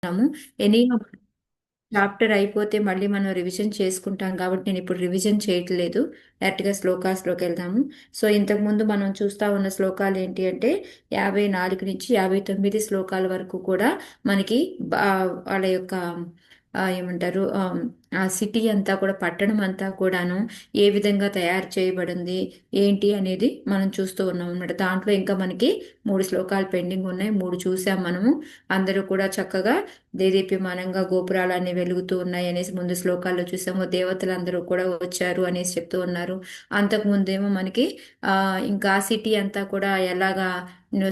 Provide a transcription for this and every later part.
ఉన్నాము. Any chapter అయిపోతే మళ్ళీ మనం రివిజన్ చేసుకుంటాం కాబట్టి నేను ఇప్పుడు రివిజన్ చేయట్లేదు. డైరెక్ట్గా శ్లోకాస్లోకి వెళ్దాము. సో ఇంతకుముందు మనం చూస్తా ఉన్న శ్లోకాలు ఏంటి అంటే 54 నుంచి 59 శ్లోకాల వరకు కూడా మనకి వాళ్ళ యొక్క ఏమంటారు ఆ సిటీ అంతా కూడా పట్టణం అంతా కూడాను ఏ విధంగా తయారు చేయబడింది ఏంటి అనేది మనం చూస్తూ ఉన్నాం అన్నమాట. దాంట్లో ఇంకా మనకి 3 శ్లోకాలు పెండింగ్ ఉన్నాయి. 3 చూసాం మనము. అందరూ కూడా చక్కగా దేదీప్యమానంగా గోపురాలన్నీ వెలుగుతూ ఉన్నాయి అనేసి ముందు శ్లోకాల్లో చూసాము. దేవతలందరూ కూడా వచ్చారు అనేసి చెప్తూ ఉన్నారు. అంతకు ముందేమో మనకి ఇంకా సిటీ అంతా కూడా ఎలాగా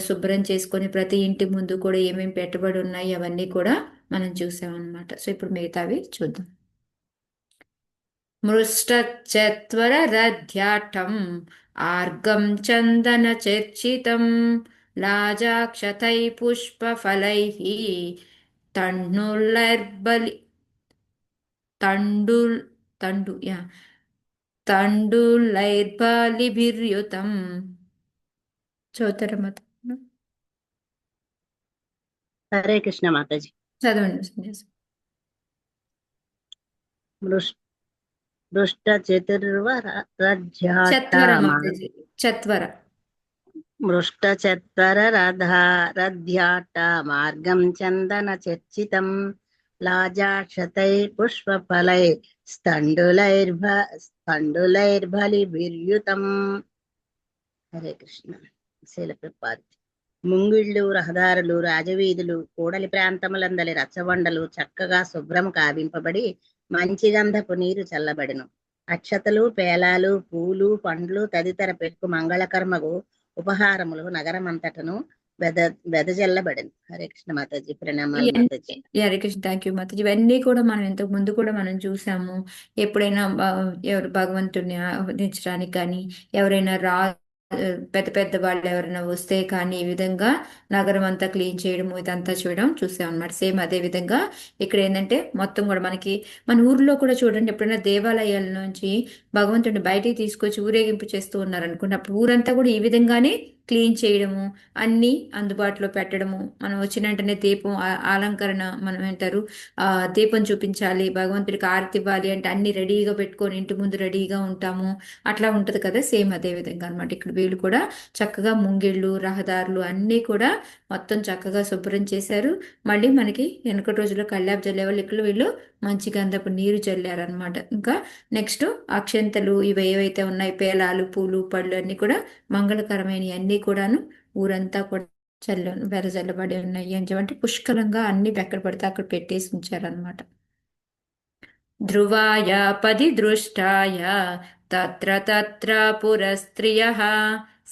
శుభ్రం చేసుకొని ప్రతి ఇంటి ముందు కూడా ఏమేమి పెట్టుబడి ఉన్నాయి అవన్నీ కూడా మనం చూసామన్నమాట. సో ఇప్పుడు మిగతావి చూద్దాం. మృష్టచత్వరరధ్యాటం ఆర్గం చందన చర్చితం లాజాక్షతై పుష్పఫలై తण्डुलैर्बलि तण्डुल तण्डु या तण्डुलैर्बलिभिर्युतम् చదువుతారమ్మా? హరే కృష్ణ మాతాజీ. చదవండి సన్యాసి. మృష్ట చత్వర చతుర్వరధ్యాటమ మాతాజీ, చత్వర. మృష్ట చత్వర రథారధ్యాట మార్గం చందన చర్చితం లాజాక్షతై పుష్పఫలై స్థండులైర్బలిభిర్యుతం. హరే కృష్ణ. శీలప్రపాద్. ముంగిళ్ళు, రహదారులు, రాజవీధులు, కూడలి ప్రాంతములందలి రచ్చబండలు చక్కగా శుభ్రం కావింపబడి మంచి గంధపు నీరు చల్లబడిను. అక్షతలు, పేలాలు, పూలు, పండ్లు తదితర పెక్కు మంగళకర్మకు ఉపహారములు నగరమంతటను వెదజల్లబడింది. హరే కృష్ణ మాతాజీ. ప్రణామాలు మాతాజీ. హరే కృష్ణ. Thank you mataji. ఇవన్నీ కూడా మనం ఇంతకు ముందు కూడా మనం చూసాము. ఎప్పుడైనా ఎవరు భగవంతుడిని ఆహ్వానించడానికి కానీ ఎవరైనా పెద్ద పెద్ద వాళ్ళు ఎవరైనా వస్తే కానీ ఈ విధంగా నగరం అంతా క్లీన్ చేయడం ఇదంతా చూడడం చూసాం అనమాట. సేమ్ అదే విధంగా ఇక్కడ ఏంటంటే మొత్తం కూడా మనకి మన ఊర్లో కూడా చూడండి, ఎప్పుడైనా దేవాలయాల నుంచి భగవంతుడిని బయటికి తీసుకొచ్చి ఊరేగింపు చేస్తూ ఉన్నారనుకోండి, అప్పుడు ఊరంతా కూడా ఈ విధంగానే క్లీన్ చేయడము, అన్నీ అందుబాటులో పెట్టడము. మనం వచ్చిన వెంటనే దీపం అలంకరణ మనం ఏంటారు దీపం చూపించాలి, భగవంతుడికి ఆరతి ఇవ్వాలి అంటే అన్ని రెడీగా పెట్టుకొని ఇంటి ముందు రెడీగా ఉంటాము. అట్లా ఉంటది కదా. సేమ్ అదే విధంగా అనమాట. ఇక్కడ వీళ్ళు కూడా చక్కగా ముంగిళ్ళు, రహదారులు అన్నీ కూడా మొత్తం చక్కగా శుభ్రం చేశారు. మళ్ళీ మనకి వెనకటి రోజుల్లో కల్లాపు జల్లేవాళ్ళు ఇక్కడ వీళ్ళు మంచి గంధపు నీరు చల్లారనమాట. ఇంకా నెక్స్ట్ అక్షంతలు ఇవి ఏవైతే ఉన్నాయి, పేలాలు, పూలు, పళ్ళు అన్నీ కూడా మంగళకరమైనవి అన్నీ కూడాను ఊరంతా కూడా వెదజల్లబడి ఉన్నాయి అని చెప్పంటే పుష్కలంగా అన్ని ఎక్కడ పడితే అక్కడ పెట్టేసి ఉంచారనమాట. ధ్రువాయ పదిదృష్టాయ తత్ర తత్ర పురస్త్రియః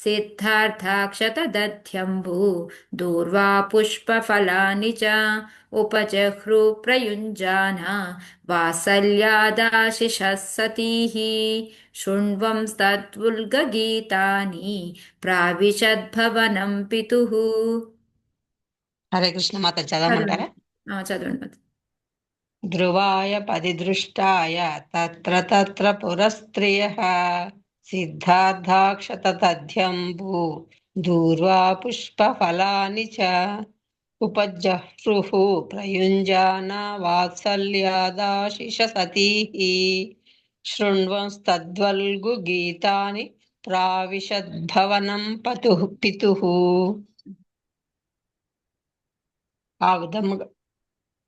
సిద్ధార్థాక్షత దధ్యంభు దూర్వా పుష్పఫలాని చ ఉపజహ్రు ప్రయుంజాన వాత్సల్యాదాశిషः సతీః శృణ్వంస్తద్వుల్గగీతాని ప్రావిశద్భవనం పితుః. హరే కృష్ణ మాత. చదవమంటారా? చదవండి. ధ్రువాయ పదిదృష్టాయ తత్ర తత్ర పురస్త్రియః సిద్ధార్థాక్షత తథ్యంబు దూర్వా పుష్పఫలాని చ ఉపజహ్రుః ప్రయుంజాన వాత్సల్యాదాశిష సతీః శృణ్వంస్తద్వల్గు గీతాని ప్రావిశద్భవనం పితుః.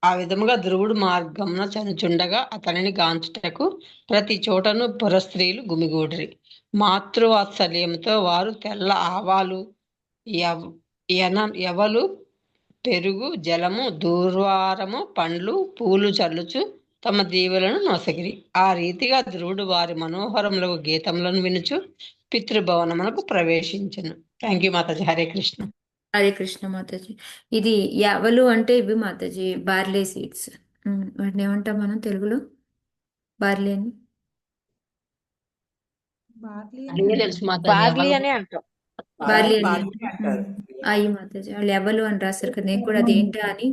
ఆ విధముగా ధ్రువుడు మార్గమున చనుచుండగా అతనిని గాంచుటకు ప్రతి చోటను పురస్త్రీలు గుమిగూడిరి. మాతృవాత్సల్యంతో వారు తెల్ల ఆవాలు, ఎవలు, పెరుగు, జలము, దూర్వారము, పండ్లు, పూలు చల్లుచు తమ దీవులను నొసగిరి. ఆ రీతిగా ధ్రువుడు వారి మనోహరములకు గీతములను వినుచు పితృభవనమునకు ప్రవేశించెను. Thank you mataji. హరే కృష్ణ. హరే కృష్ణ మాతాజీ. ఇది యావలు అంటే ఇవి మాతాజీ బార్లీ సీడ్స్. వాటిని ఏమంటాం మనం తెలుగులో? బార్లీ అని బార్లీ అని అంటాం. బార్లీ అని అయ్యి మాతాజీ వాళ్ళు ఎవలు అని రాశారు కదా. నేను కూడా అదేంటా అని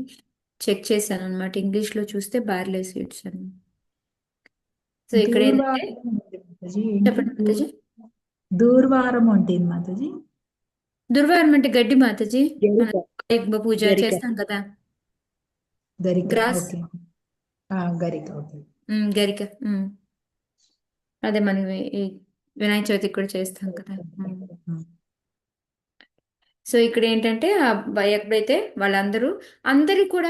చెక్ చేశాను అనమాట. ఇంగ్లీష్ లో చూస్తే బార్లీ సీడ్స్ అని. సో ఇక్కడ ఏంటంటే చెప్పండి మాతాజీ. దూర్వారం ఉంటుంది మాతాజీ. దుర్వారం అంటే గడ్డి మాతాజీ. పూజ చేస్తాం కదా. గరిక. గ్రాస్. ఓకే. గరిక. ఓకే. గరిక. అదే మనం ఈ వినాయక చవితికి కూడా చేస్తాం కదా. సో ఇక్కడ ఏంటంటే ఎక్కడైతే వాళ్ళందరూ అందరూ కూడా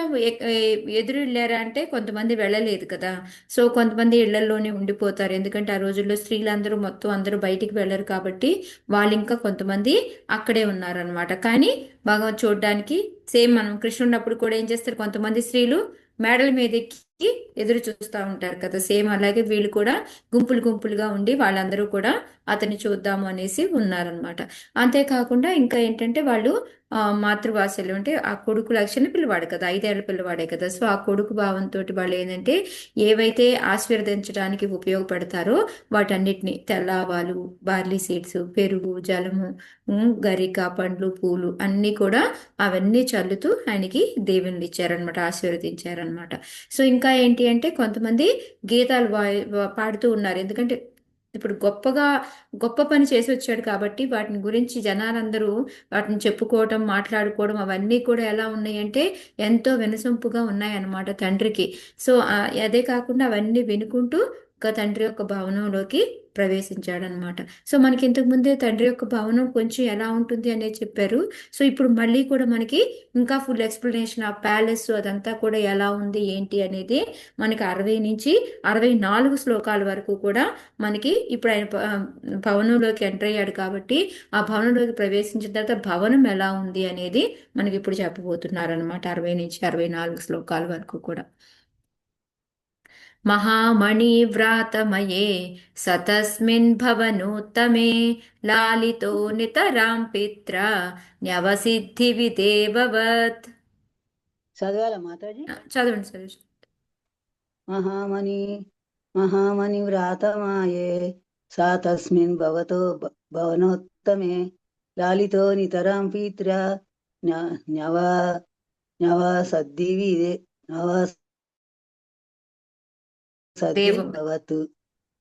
ఎదురు వెళ్ళారా అంటే కొంతమంది వెళ్ళలేదు కదా. సో కొంతమంది ఇళ్లలోనే ఉండిపోతారు, ఎందుకంటే ఆ రోజుల్లో స్త్రీలందరూ మొత్తం అందరూ బయటికి వెళ్ళరు కాబట్టి వాళ్ళు ఇంకా కొంతమంది అక్కడే ఉన్నారనమాట. కానీ భగవత్ చూడడానికి సేమ్ మనం కృష్ణుడు కూడా ఏం చేస్తారు, కొంతమంది స్త్రీలు మేడల మీద ఎక్కి ఎదురు చూస్తూ ఉంటారు కదా. సేమ్ అలాగే వీళ్ళు కూడా గుంపులు గుంపులుగా ఉండి వాళ్ళందరూ కూడా అతన్ని చూద్దాము అనేసి ఉన్నారనమాట. అంతేకాకుండా ఇంకా ఏంటంటే వాళ్ళు మాతృభాషలు అంటే ఆ కొడుకు లక్షణ పిల్లవాడు కదా, 5 ఏళ్ల పిల్లవాడే కదా. సో ఆ కొడుకు భావంతో వాళ్ళు ఏంటంటే ఏవైతే ఆశీర్వదించడానికి ఉపయోగపడతారో వాటన్నిటిని తెల్ల ఆవాలు, బార్లీ సీడ్స్, పెరుగు, జలము, గరిక, పండ్లు, పూలు అన్నీ కూడా అవన్నీ చల్లుతూ ఆయనకి దేవుళ్ళు ఇచ్చారనమాట, ఆశీర్వదించారనమాట. సో ఇంకా ఏంటి అంటే కొంతమంది గీతాలు పాడుతూ ఉన్నారు, ఎందుకంటే ఇప్పుడు గొప్ప పని చేసి వచ్చాడు కాబట్టి వాటిని గురించి జనాలందరూ వాటిని చెప్పుకోవటం, మాట్లాడుకోవడం అవన్నీ కూడా ఎలా ఉన్నాయంటే ఎంతో వినసొంపుగా ఉన్నాయన్నమాట తండ్రికి. సో అదే కాకుండా అవన్నీ వినుకుంటూ ఒక తండ్రి యొక్క భవనంలోకి ప్రవేశించాడనమాట. సో మనకి ఇంతకు ముందే తండ్రి యొక్క భవనం కొంచెం ఎలా ఉంటుంది అనేది చెప్పారు. సో ఇప్పుడు మళ్ళీ కూడా మనకి ఇంకా ఫుల్ ఎక్స్ప్లెనేషన్ ఆ ప్యాలెస్ అదంతా కూడా ఎలా ఉంది ఏంటి అనేది మనకి 60 నుంచి 64 శ్లోకాల వరకు కూడా మనకి ఇప్పుడు ఆయన భవనంలోకి ఎంటర్ అయ్యాడు కాబట్టి ఆ భవనంలోకి ప్రవేశించిన తర్వాత భవనం ఎలా ఉంది అనేది మనకి ఇప్పుడు చెప్పబోతున్నారు అనమాట, 60 నుంచి 64 శ్లోకాల వరకు కూడా. महामणिव्रातमये सतस्मिन् भवनोत्तमे लालितो नितरां पित्रा न्यवसिद्धिविदेववत्. చదవాలా మాతాజీ? చదవండి చదవండి. మహామణి వ్రాతమాయే సా తస్మిన్ భవనోత్తమే లాలితో నితరాం పిత్రా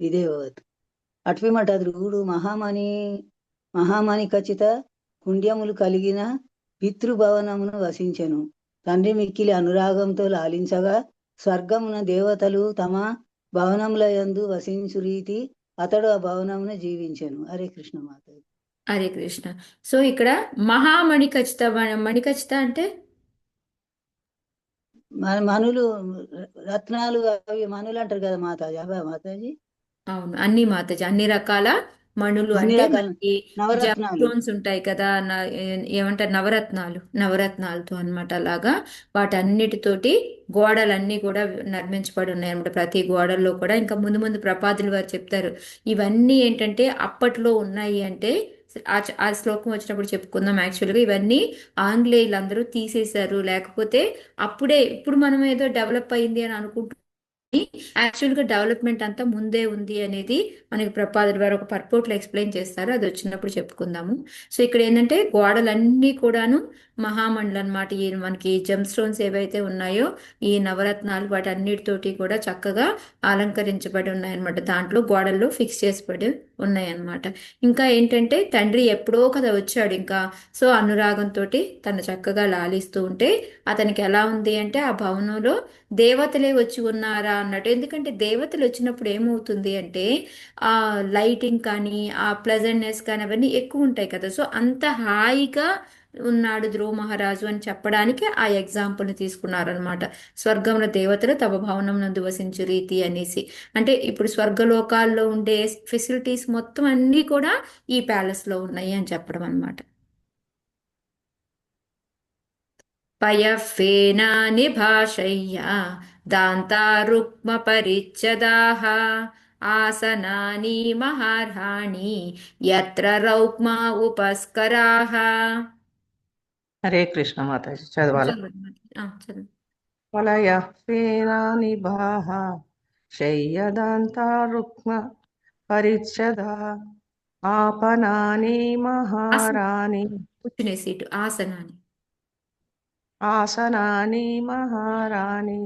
విదేవవత్. అట్విమట ధ్రువుడు మహామణి ఖచ్చిత పుణ్యములు కలిగిన పితృభవనమును వసించెను. తండ్రి మిక్కిలి అనురాగంతో లాలించగా స్వర్గమున దేవతలు తమ భవనముల యందు వసించు రీతి అతడు ఆ భవనమున జీవించెను. హరే కృష్ణ మాత. హరే కృష్ణ. సో ఇక్కడ మహామణి ఖచ్చిత, మణి ఖచ్చిత అంటే మనులు, రత్నాలు, అవి మనులు అంటారు కదా మాతాజీ, అవా మాతాజీ? అవును, అన్ని మాతాజీ, అన్ని రకాల మణులు అన్ని అంటే రకాల మనకి నవరత్నాలు. స్టోన్స్ ఉంటాయి కదా, ఏమంటారు నవరత్నాలతో అన్నమాట. అలాగా వాటన్నిటితోటి గోడలన్నీ కూడా నిర్మించబడి ఉన్నాయి అన్నమాట, ప్రతి గోడల్లో కూడా. ఇంకా ముందు ముందు ప్రపాదులు వారు చెప్తారు ఇవన్నీ ఏంటంటే అప్పట్లో ఉన్నాయి అంటే ఆ శ్లోకం వచ్చినప్పుడు చెప్పుకుందాం. యాక్చువల్గా ఇవన్నీ ఆంగ్లేయులందరూ తీసేశారు, లేకపోతే ఇప్పుడు మనం ఏదో డెవలప్ అయింది అని అనుకుంటున్నాం, యాక్చువల్ గా డెవలప్మెంట్ అంతా ముందే ఉంది అనేది మనకి ప్రపాదుల వారు ఒక పర్పోర్ట్లో ఎక్స్ప్లెయిన్ చేస్తారు, అది వచ్చినప్పుడు చెప్పుకుందాము. సో ఇక్కడ ఏంటంటే గోడలన్నీ కూడాను మహామండలు అనమాట. ఈ మనకి జెమ్ స్టోన్స్ ఏవైతే ఉన్నాయో ఈ నవరత్నాలు వాటన్నిటితోటి కూడా చక్కగా అలంకరించబడి ఉన్నాయన్నమాట, దాంట్లో గోడల్లో ఫిక్స్ చేసిబడి ఉన్నాయన్నమాట. ఇంకా ఏంటంటే తండ్రి ఎప్పుడో కదా వచ్చాడు ఇంకా, సో అనురాగంతో తను చక్కగా లాలిస్తూ ఉంటే అతనికి ఎలా ఉంది అంటే ఆ భవనంలో దేవతలే వచ్చి ఉన్నారా అన్నట్టు. ఎందుకంటే దేవతలు వచ్చినప్పుడు ఏమవుతుంది అంటే ఆ లైటింగ్ కానీ ఆ ప్లెజెంట్నెస్ కానీ అవన్నీ ఎక్కువ ఉంటాయి కదా. సో అంత హాయిగా ఉన్నాడు ధ్రువ మహారాజు అని చెప్పడానికి ఆ ఎగ్జాంపుల్ని తీసుకున్నారనమాట. స్వర్గంలో దేవతలు తమ భవనం నందు వసించు రీతి అనేసి, అంటే ఇప్పుడు స్వర్గలోకాల్లో ఉండే ఫెసిలిటీస్ మొత్తం అన్నీ కూడా ఈ ప్యాలెస్లో ఉన్నాయి అని చెప్పడం అనమాట. పయఫేనాని భాషయ్యా దాంతారుక్మపరిచ్ఛదాః ఆసనాని మహార్హాణి యత్ర రౌక్మా ఉపస్కరాః. హరే కృష్ణ మాతాజీ. చదవాల. చదువు. వలయః శయ్యదంతా రుక్మ పరిచ్ఛదా ఆపనాని మహారాణి కూర్చునే సీటు ఆసనాని మహారాణి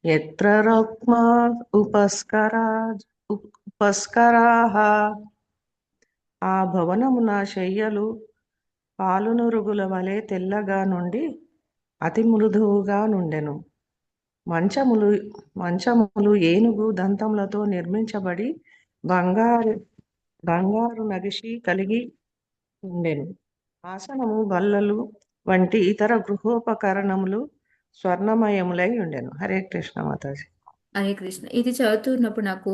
యత్ర రుక్మ ఉపస్కరాః. ఆ భవనమున శయ్యలు పాలునురుగుల వలె తెల్లగా నుండి అతి మృదువుగా నుండెను. మంచములు మంచములు ఏనుగు దంతములతో నిర్మించబడి బంగారు బంగారు నగిషి కలిగి ఉండెను. ఆసనము బల్లలు వంటి ఇతర గృహోపకరణములు స్వర్ణమయములై ఉండెను. హరే కృష్ణ మాతాజీ. హరే కృష్ణ. ఇది చదువుతున్నప్పుడు నాకు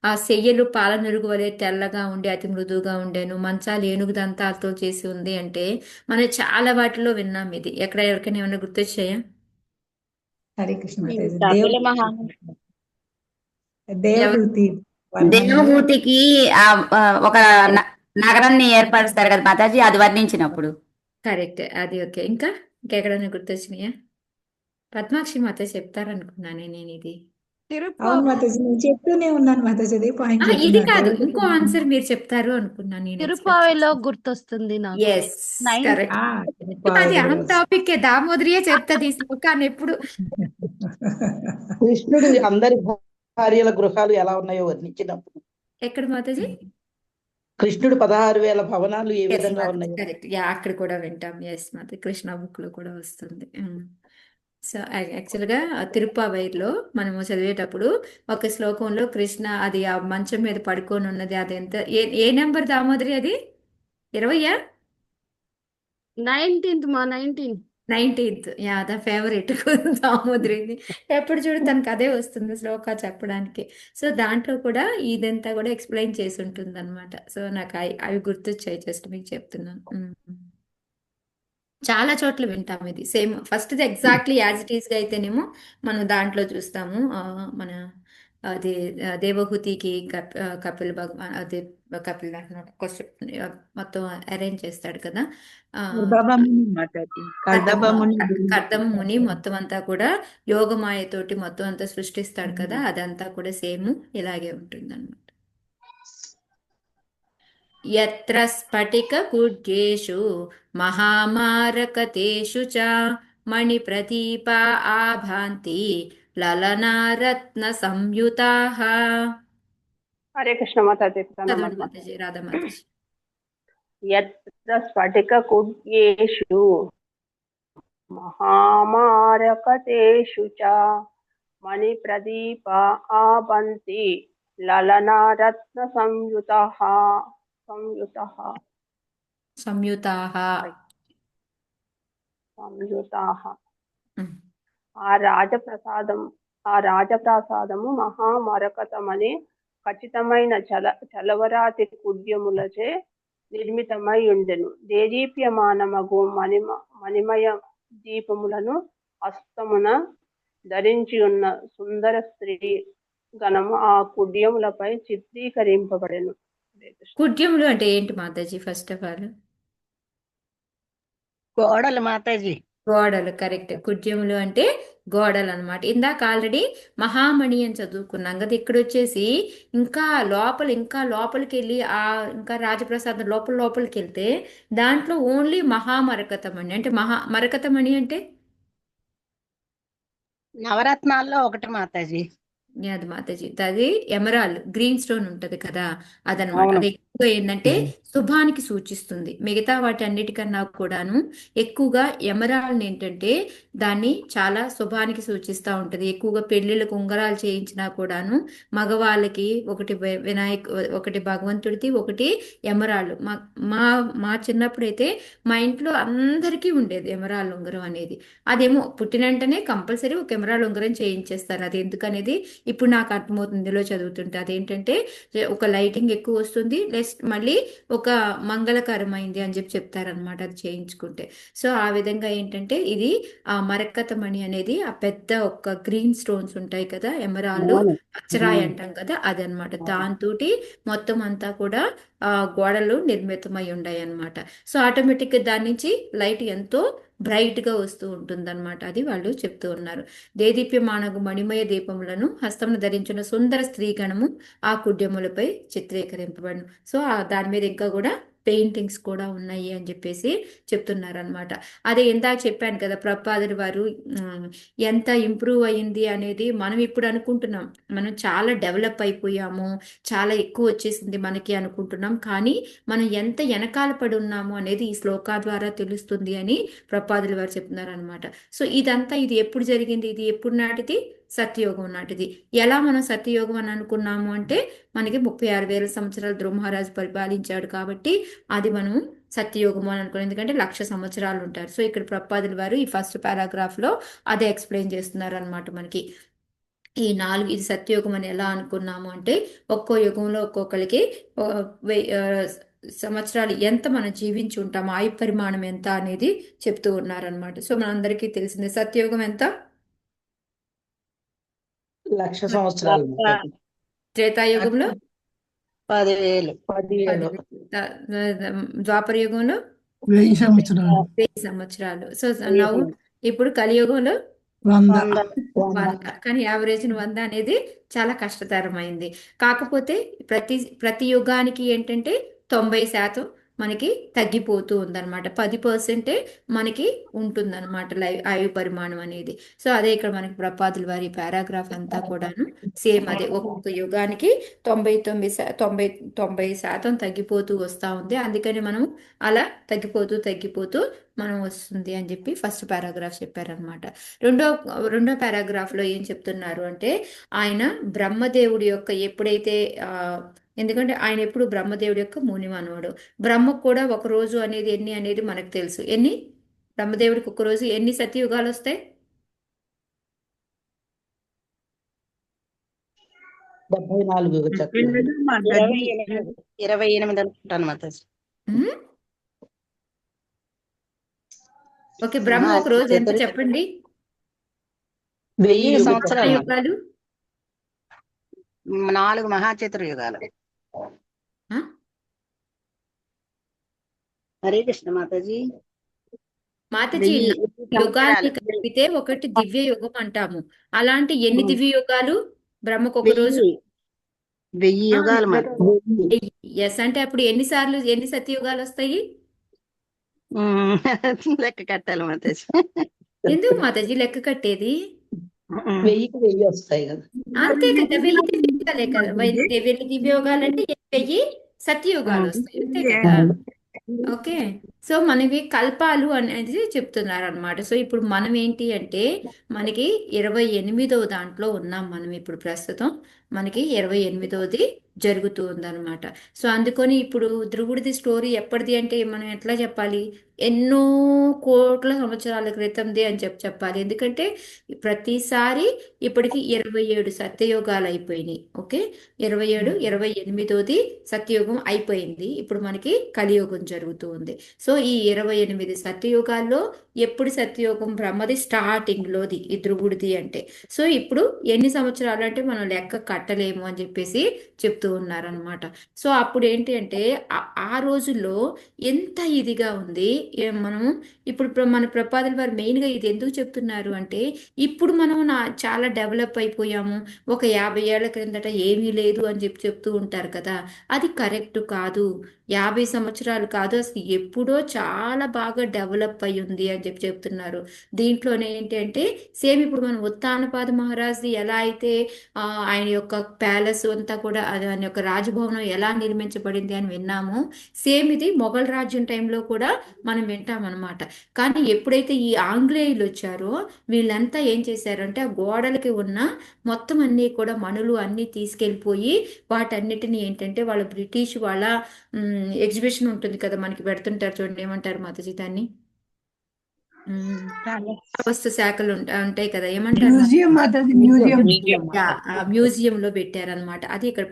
ఆ సెయ్యలు పాల నురుగు వలె తెల్లగా ఉండి అతి మృదువుగా ఉండేను, మంచాలు ఏనుగు దంతాలతో చేసి ఉంది అంటే మనం చాలా వాటిలో విన్నాం. ఇది ఎక్కడ ఎవరికైనా ఏమైనా గుర్తొచ్చాయా? హరే కృష్ణ ఈ మాతాజీ. కపిల మహా ఎవరు? దేవహూతి వర్ణనలో దేవహూతికి ఆ ఆ, ఒక నగరాన్ని ఏర్పరుస్తారు కదా మాతాజీ, అది వర్ణించినప్పుడు. కరెక్ట్, అది ఓకే. ఇంకా ఇంకెక్కడైనా గుర్తొచ్చినాయా? పద్మాక్షి మాత చెప్తారనుకున్నానే నేను ఇది. అవును మాతాజీ, నేను చెప్తూనే ఉన్నాను మాతాజీ, అదే పాయింట్ ఇది చెప్తున్నా. కాదు, దేవహూతి ఇంకో ఆన్సర్ మీరు చెప్తారు అనుకున్నాను నేను. తిరుపావిలో గుర్తొస్తుంది నాకు. Yes, 9 correct. ఆ, అది తిరుపావళి ఆన్ టాపిక్. దామోదరియే చెప్తుంది ఈ శ్లోకాన్ని ఎప్పుడు. కృష్ణుడు అందరి భార్యల గృహాలు ఎలా ఉన్నాయో వర్ణించినప్పుడు ఎక్కడ మాతాజీ? కృష్ణుడు 16,000 భవనాలు ఏ ఎస్ విధంగా మాతాజీ, ఉన్నాయో. కరెక్ట్. యా, అక్కడ కూడా వింటాం. ఎస్ మాత, కృష్ణ బుక్ లో కూడా వస్తుంది. సో యాక్చువల్గా తిరుప్పావైర్లో మనము చదివేటప్పుడు ఒక శ్లోకంలో కృష్ణ అది ఆ మంచం మీద పడుకొని ఉన్నది, అది ఎంత ఏ నెంబర్ దామోదరి? అది 20? 19th మా 19. 19th. యా, ద ఫేవరెట్ దామోదరిది. ఎప్పుడు చూడు తనకు అదే వస్తుంది శ్లోక చెప్పడానికి. సో దాంట్లో కూడా ఇదంతా కూడా ఎక్స్ప్లెయిన్ చేసి ఉంటుంది అనమాట. సో నాకు అవి గుర్తొచ్చాయి, జస్ట్ మీకు చెప్తున్నాను. చాలా చోట్ల వింటాం ఇది సేమ్. ఫస్ట్ది ఎగ్జాక్ట్లీ యాజ్ ఇట్ ఈస్గా అయితేనేమో మనం దాంట్లో చూస్తాము. మన అది దేవహూతికి కపిల్ భగవాన్, అదే కపిల్ అంటున్నాడు, క్వశ్చన్ మొత్తం అరేంజ్ చేస్తాడు కదా. కర్దమముని మాతాజీ, కర్దమముని గురించి కర్దమ ముని మొత్తం అంతా కూడా యోగమాయతోటి మొత్తం అంతా సృష్టిస్తాడు కదా, అదంతా కూడా సేమ్ ఇలాగే ఉంటుంది అనమాట. యత్ర స్ఫటిక కుడ్యేషు మహామారకతేషు చ మణిప్రదీపా ఆభాంతి లలనారత్న సంయుతాః. హరే కృష్ణ మాతాజీ. చదవండి మాతాజీ, రాధా మాతాజీ. యత్ర స్ఫటిక కుడ్యేషు మహామారకతేషు చ మణిప్రదీప ఆబంతి లలనారత్న సంయుతాః. సంయుతాః. ఆ రాజప్రాసాదము మహామరకతమనే ఖచ్చితమైన చలవరాతి కుడ్యములచే నిర్మితమై ఉండెను. దేదీప్యమానమగు మణిమయ దీపములను హస్తమున ధరించి ఉన్న సుందర స్త్రీ గణము ఆ కుడ్యములపై చిత్రీకరింపబడెను. కుడ్యములు అంటే ఏంటి మాతాజీ? ఫస్ట్ ఆఫ్ ఆల్ గోడలు మాతాజీ. గోడలు, కరెక్ట్. కుడ్యములు అంటే గోడలు అనమాట. ఇందాక ఆల్రెడీ మహామణి అని చదువుకున్నాం కదా. ఇక్కడ వచ్చేసి ఇంకా లోపలికి వెళ్ళి ఇంకా రాజప్రసాదం లోపలికి వెళ్తే దాంట్లో ఓన్లీ మహామరకతమణి అంటే మరకతమణి అంటే నవరత్నాల్లో ఒకటి మాతాజీ. అది మాతాజీ, అది ఎమరాల్డ్ గ్రీన్ స్టోన్ ఉంటది కదా, అదనమాట. అది ఎక్కువగా ఏంటంటే శుభానికి సూచిస్తుంది. మిగతా వాటి అన్నిటికన్నా కూడాను ఎక్కువగా ఎమరాల్డ్ ఏంటంటే దాన్ని చాలా శుభానికి సూచిస్తూ ఉంటది. ఎక్కువగా పెళ్లిళ్ళకు ఉంగరాలు చేయించినా కూడాను మగవాళ్ళకి ఒకటి ఒకటి భగవంతుడిది, ఒకటి ఎమరాల్డ్. మా చిన్నప్పుడైతే మా ఇంట్లో అందరికీ ఉండేది ఎమరాల్డ్ ఉంగరం అనేది. అదేమో పుట్టిన వెంటనే కంపల్సరీ ఒక ఎమరాల్డ్ ఉంగరం చేయించేస్తారు. అది ఎందుకనేది ఇప్పుడు నాకు అర్థమవుతుంది ఇందులో చదువుతుంటే. అదేంటంటే ఒక లైటింగ్ ఎక్కువ వస్తుంది, మళ్ళీ ఒక మంగళకరమైంది అని చెప్తారనమాట అది చేయించుకుంటే. సో ఆ విధంగా ఏంటంటే ఇది ఆ మరకతమణి అనేది ఆ పెద్ద ఒక గ్రీన్ స్టోన్స్ ఉంటాయి కదా, ఎమరాల్డ్ అచ్చరాయి అంటాం కదా, అదనమాట. దాంతో మొత్తం అంతా కూడా గోడలు నిర్మితమై ఉన్నాయి అనమాట. సో ఆటోమేటిక్గా దాని నుంచి లైట్ ఎంతో బ్రైట్ గా వస్తూ ఉంటుందన్నమాట. అది వాళ్ళు చెప్తూ ఉన్నారు. దేదీప్యమానగు మణిమయ దీపములను హస్తమును ధరించిన సుందర స్త్రీగణము ఆ కుడ్యములపై చిత్రీకరింపబడును. సో దాని మీద ఇంకా కూడా పెయింటింగ్స్ కూడా ఉన్నాయి అని చెప్పేసి చెప్తున్నారనమాట. అదే ఇందాక చెప్పాను కదా, ప్రభుపాదులు వారు ఎంత ఇంప్రూవ్ అయ్యింది అనేది మనం ఇప్పుడు అనుకుంటున్నాం. మనం చాలా డెవలప్ అయిపోయాము, చాలా ఎక్కువ వచ్చేసింది మనకి అనుకుంటున్నాం. కానీ మనం ఎంత వెనకాల పడి ఉన్నాము అనేది ఈ శ్లోకా ద్వారా తెలుస్తుంది అని ప్రభుపాదులు వారు చెప్తున్నారు అనమాట. సో ఇది ఎప్పుడు జరిగింది? ఇది ఎప్పుడు నాటిది? సత్యయోగం నాటిది. ఎలా మనం సత్యయోగం అని అనుకున్నాము అంటే మనకి 36,000 సంవత్సరాలు ధ్రువ మహారాజు పరిపాలించాడు కాబట్టి అది మనం సత్యయోగము అని అనుకున్నాం. ఎందుకంటే 1,00,000 సంవత్సరాలు ఉంటారు. సో ఇక్కడ ప్రపాదుల వారు ఈ ఫస్ట్ పారాగ్రాఫ్ లో అదే ఎక్స్ప్లెయిన్ చేస్తున్నారు అనమాట మనకి. ఈ 4 ఇది సత్యయుగం అని ఎలా అనుకున్నాము అంటే ఒక్కో యుగంలో ఒక్కొక్కరికి ఆ, వెయ్- ఆ, సంవత్సరాలు ఎంత మనం జీవించి ఉంటాము, ఆయు పరిమాణం ఎంత అనేది చెప్తూ ఉన్నారనమాట. సో మనందరికీ తెలిసిందే సత్యయుగం ఎంత, 1,00,000 సంవత్సరాలు మాతాజీ. త్రేతాయుగంలో 10,000. 10,000. 10,000, ద్వాపర యుగంలో 1000 సంవత్సరాలు. 1000 సంవత్సరాలు. సో నవ్వు ఇప్పుడు కలియుగంలో 100. 100. కానీ యావరేజ్ 100 అనేది చాలా కష్టతరమైంది. కాకపోతే ప్రతి యుగానికి ఏంటంటే 90% మనకి తగ్గిపోతూ ఉందన్నమాట. 10% మనకి ఉంటుందన్నమాట ఆయు పరిమాణం అనేది. సో అదే ఇక్కడ మనకి ప్రపాదుల వారి పారాగ్రాఫ్ అంతా కూడాను సేమ్ అదే. ఒక్కొక్క యుగానికి 90% తగ్గిపోతూ వస్తూ ఉంది. అందుకని మనం అలా తగ్గిపోతూ మనం వస్తుంది అని చెప్పి ఫస్ట్ పారాగ్రాఫ్ చెప్పారనమాట. రెండో పారాగ్రాఫ్ లో ఏం చెప్తున్నారు అంటే ఆయన బ్రహ్మదేవుడి యొక్క ఎప్పుడైతే ఎందుకంటే ఆయన ఎప్పుడు బ్రహ్మదేవుడి యొక్క ముని మనవడు. బ్రహ్మకు కూడా ఒక రోజు అనేది ఎన్ని అనేది మనకు తెలుసు. బ్రహ్మదేవుడికి ఒక రోజు ఎన్ని సత్యయుగాలు వస్తాయి? 74 చక్రాలు. 28 అనుకుంటాను మాతాజీ. ఉమ్? ఓకే, బ్రహ్మ ఒక రోజు ఎంత చెప్పండి? 1000 సంవత్సరాలు. యుగాలు 4 మహాచతుర్యుగాలు. ఆ? హరే కృష్ణ మాతాజీ. మాతాజీ 4 యుగాల్ని కలిపితే ఒకటి దివ్య యుగం అంటాము. అలాంటి ఎన్ని దివ్య యుగాలు బ్రహ్మకు ఒక రోజు? 1000 యుగాలు. ఎస్ అంటే అప్పుడు ఎన్ని సత్యయుగాలు వస్తాయి? లెక్క కట్టాలి మాతాజీ. ఎందుకు మాతాజీ లెక్క కట్టేది? 1000కి 1000 వస్తాయి కదా. అంతే కదా, 1000 దివ్యయుగాలే కదా. 1000 దివ్యయుగాలు అంటే 1000 సత్యయుగాలు వస్తాయి, అంతే కదా. ఓకే, సో మనకి కల్పాలు అనేది చెప్తున్నారు అనమాట. సో ఇప్పుడు మనం ఏంటి అంటే మనకి 28వ దాంట్లో ఉన్నాం మనం ఇప్పుడు ప్రస్తుతం. మనకి 28వది జరుగుతూ ఉందన్నమాట. సో అందుకని ఇప్పుడు ధ్రువుడిది స్టోరీ ఎప్పటిది అంటే మనం ఎట్లా చెప్పాలి? ఎన్నో కోట్ల సంవత్సరాల క్రితంది అని చెప్పాలి. ఎందుకంటే ప్రతిసారి ఇప్పటికి 27 సత్యయోగాలు అయిపోయినాయి. ఓకే, 27, 28వది సత్యయుగం అయిపోయింది. ఇప్పుడు మనకి కలియుగం జరుగుతూ ఉంది. సో ఈ 28 సత్యయుగాల్లో ఎప్పుడు సత్యయుగం? బ్రహ్మది స్టార్టింగ్ లోది, ఈ ధ్రువుడిది అంటే. సో ఇప్పుడు ఎన్ని సంవత్సరాలు అంటే మనం లెక్క కట్టలేము అని చెప్పేసి చెప్తూ ఉన్నారనమాట. సో అప్పుడు ఏంటి అంటే ఆ రోజుల్లో ఎంత ఇదిగా ఉంది. మనం ఇప్పుడు మన ప్రపాదుల వారు మెయిన్గా ఇది ఎందుకు చెప్తున్నారు అంటే ఇప్పుడు మనం చాలా డెవలప్ అయిపోయాము, ఒక 50 ఏళ్ల క్రిందట ఏమీ లేదు అని చెప్తూ ఉంటారు కదా. అది కరెక్ట్ కాదు. 50 సంవత్సరాలు కాదు, అసలు ఎప్పుడో చాలా బాగా డెవలప్ అయి ఉంది అని చెప్తున్నారు. దీంట్లోనే ఏంటంటే సేమ్ ఇప్పుడు మనం ఉత్తానపాద మహారాజ్ది ఎలా అయితే ఆయన యొక్క ప్యాలెస్ అంతా కూడా ఆయన యొక్క రాజభవనం ఎలా నిర్మించబడింది అని విన్నామో, సేమ్ ఇది మొఘల్ రాజ్యం టైంలో కూడా మనం వింటామన్నమాట. కానీ ఎప్పుడైతే ఈ ఆంగ్లేయులు వచ్చారో వీళ్ళంతా ఏం చేశారంటే ఆ గోడలకి ఉన్న మొత్తం అన్నీ కూడా మణులు అన్నీ తీసుకెళ్ళిపోయి వాటన్నిటిని ఏంటంటే వాళ్ళ బ్రిటిష్ వాళ్ళ ఎగ్జిబిషన్ ఉంటుంది కదా, మనకి పెడుతుంటారు చూడండి, ఏమంటారు మాతాజీ దాన్ని? వస్తు శాఖలు ఉంటాయి కదా, ఏమంటారు? Museum Mataji, museum. మ్యూజియం లో పెట్టారనమాట. అది ఇక్కడ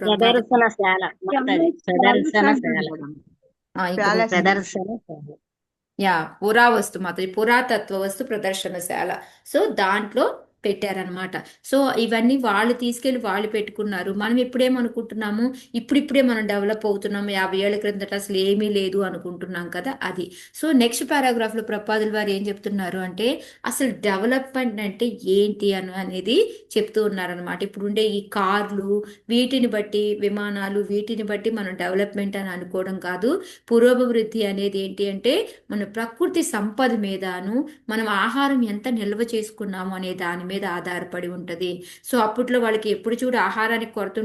పురావస్తు మాత్రం పురాతత్వ వస్తు ప్రదర్శనశాల. సో దాంట్లో పెట్టారనమాట. సో ఇవన్నీ వాళ్ళు తీసుకెళ్లి వాళ్ళు పెట్టుకున్నారు. మనం ఇప్పుడేమనుకుంటున్నాము, ఇప్పుడిప్పుడే మనం డెవలప్ అవుతున్నాము, 50 ఏళ్ల క్రిందట అసలు ఏమీ లేదు అనుకుంటున్నాం కదా, అది. సో నెక్స్ట్ పారాగ్రాఫ్ లో ప్రపాదుల వారు ఏం చెప్తున్నారు అంటే అసలు డెవలప్మెంట్ అంటే ఏంటి అనేది చెప్తూ ఉన్నారనమాట. ఇప్పుడు ఉండే ఈ కార్లు వీటిని బట్టి, విమానాలు వీటిని బట్టి మనం డెవలప్మెంట్ అని అనుకోవడం కాదు. పురోభివృద్ధి అనేది ఏంటి అంటే మన ప్రకృతి సంపద మీదను మనం ఆహారం ఎంత నిల్వ చేసుకున్నాము అనే దాని మీద ఆధారపడి ఉంటది. సో అప్పట్లో వాళ్ళకి ఎప్పుడు చూడు ఆహారానికి కొరత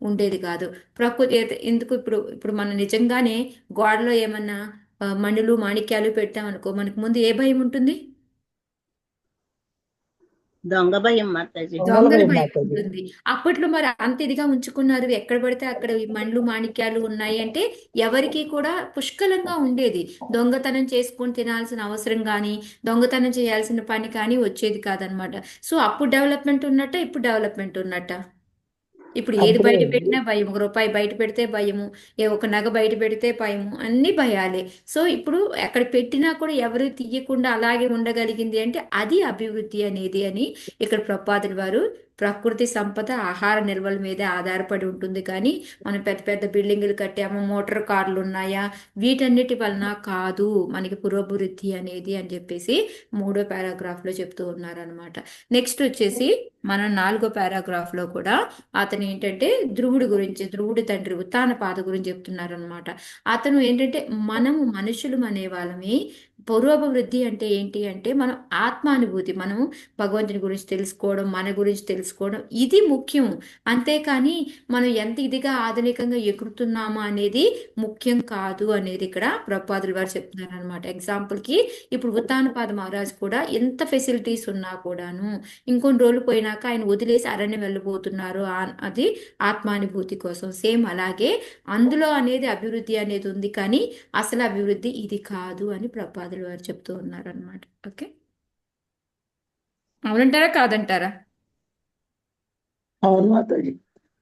ఉండేది కాదు. ప్రకృతి ఎందుకు ఇప్పుడు మనం నిజంగానే గోడలో ఏమన్నా మణులు మాణిక్యాలు పెట్టామనుకో, మనకు ముందు ఏ భయం ఉంటుంది? దొంగ భయం మాతాజీ. దొంగల దొంగల భయం భయం మాతాజీ. ఉంటుంది. అప్పట్లో మరి అంత ఇదిగా ఉంచుకున్నారు, ఎక్కడ పడితే అక్కడ ఈ మండ్లు మాణిక్యాలు ఉన్నాయి అంటే ఎవరికి కూడా పుష్కలంగా ఉండేది. దొంగతనం చేసుకొని తినాల్సిన అవసరం కానీ దొంగతనం చేయాల్సిన పని కానీ వచ్చేది కాదనమాట. సో అప్పుడు డెవలప్మెంట్ ఉన్నట్ట, ఇప్పుడు డెవలప్మెంట్ ఉన్నట్ట. ఇప్పుడు ఏది అప్పుడు బయట పెట్టినా భయం, ఒక రూపాయి బయట పెడితే భయము, ఒక నగ బయట పెడితే భయము, అన్ని భయాలే. సో ఇప్పుడు ఎక్కడ పెట్టినా కూడా ఎవరు తీయకుండా అలాగే ఉండగలిగింది అంటే అది అభివృద్ధి అనేది అని ఇక్కడ ప్రపాదుల వారు ప్రకృతి సంపద ఆహార నిల్వల మీదే ఆధారపడి ఉంటుంది. కానీ మనం పెద్ద పెద్ద బిల్డింగులు కట్టాము, మోటార్ కార్లు ఉన్నాయా, వీటన్నిటి వలన కాదు మనకి పురోభివృద్ధి అనేది అని చెప్పేసి 3వ పారాగ్రాఫ్లో చెప్తూ ఉన్నారనమాట. నెక్స్ట్ వచ్చేసి మనం 4వ పారాగ్రాఫ్లో కూడా అతను ఏంటంటే ధ్రువుడి గురించి, ధ్రువుడి తండ్రి ఉత్తానపాద గురించి చెప్తున్నారనమాట. అతను ఏంటంటే మనము మనుషులు అనే వాళ్ళమి పూర్వాభివృద్ధి అంటే ఏంటి అంటే మనం ఆత్మానుభూతి, మనం భగవంతుని గురించి తెలుసుకోవడం, మన గురించి తెలుసుకోవడం, ఇది ముఖ్యం. అంతేకాని మనం ఎంత ఇదిగా ఆధునికంగా ఎగురుతున్నామా అనేది ముఖ్యం కాదు అనేది ఇక్కడ ప్రభుపాదులు వారు చెప్తున్నారు అనమాట. ఎగ్జాంపుల్కి ఇప్పుడు ఉత్తానపాద మహారాజ్ కూడా ఎంత ఫెసిలిటీస్ ఉన్నా కూడాను ఇంకొన్ని రోజులు పోయినాక ఆయన వదిలేసి అరణ్యం వెళ్ళిపోతున్నారు, అది ఆత్మానుభూతి కోసం. సేమ్ అలాగే అందులో అనేది అభివృద్ధి అనేది ఉంది, కానీ అసలు అభివృద్ధి ఇది కాదు అని ప్రభుపాదులు వారు చెప్తూ ఉన్నారు అనమాట. ఓకే, అవునంటారా కాదంటారా? అవును మాతాజీ,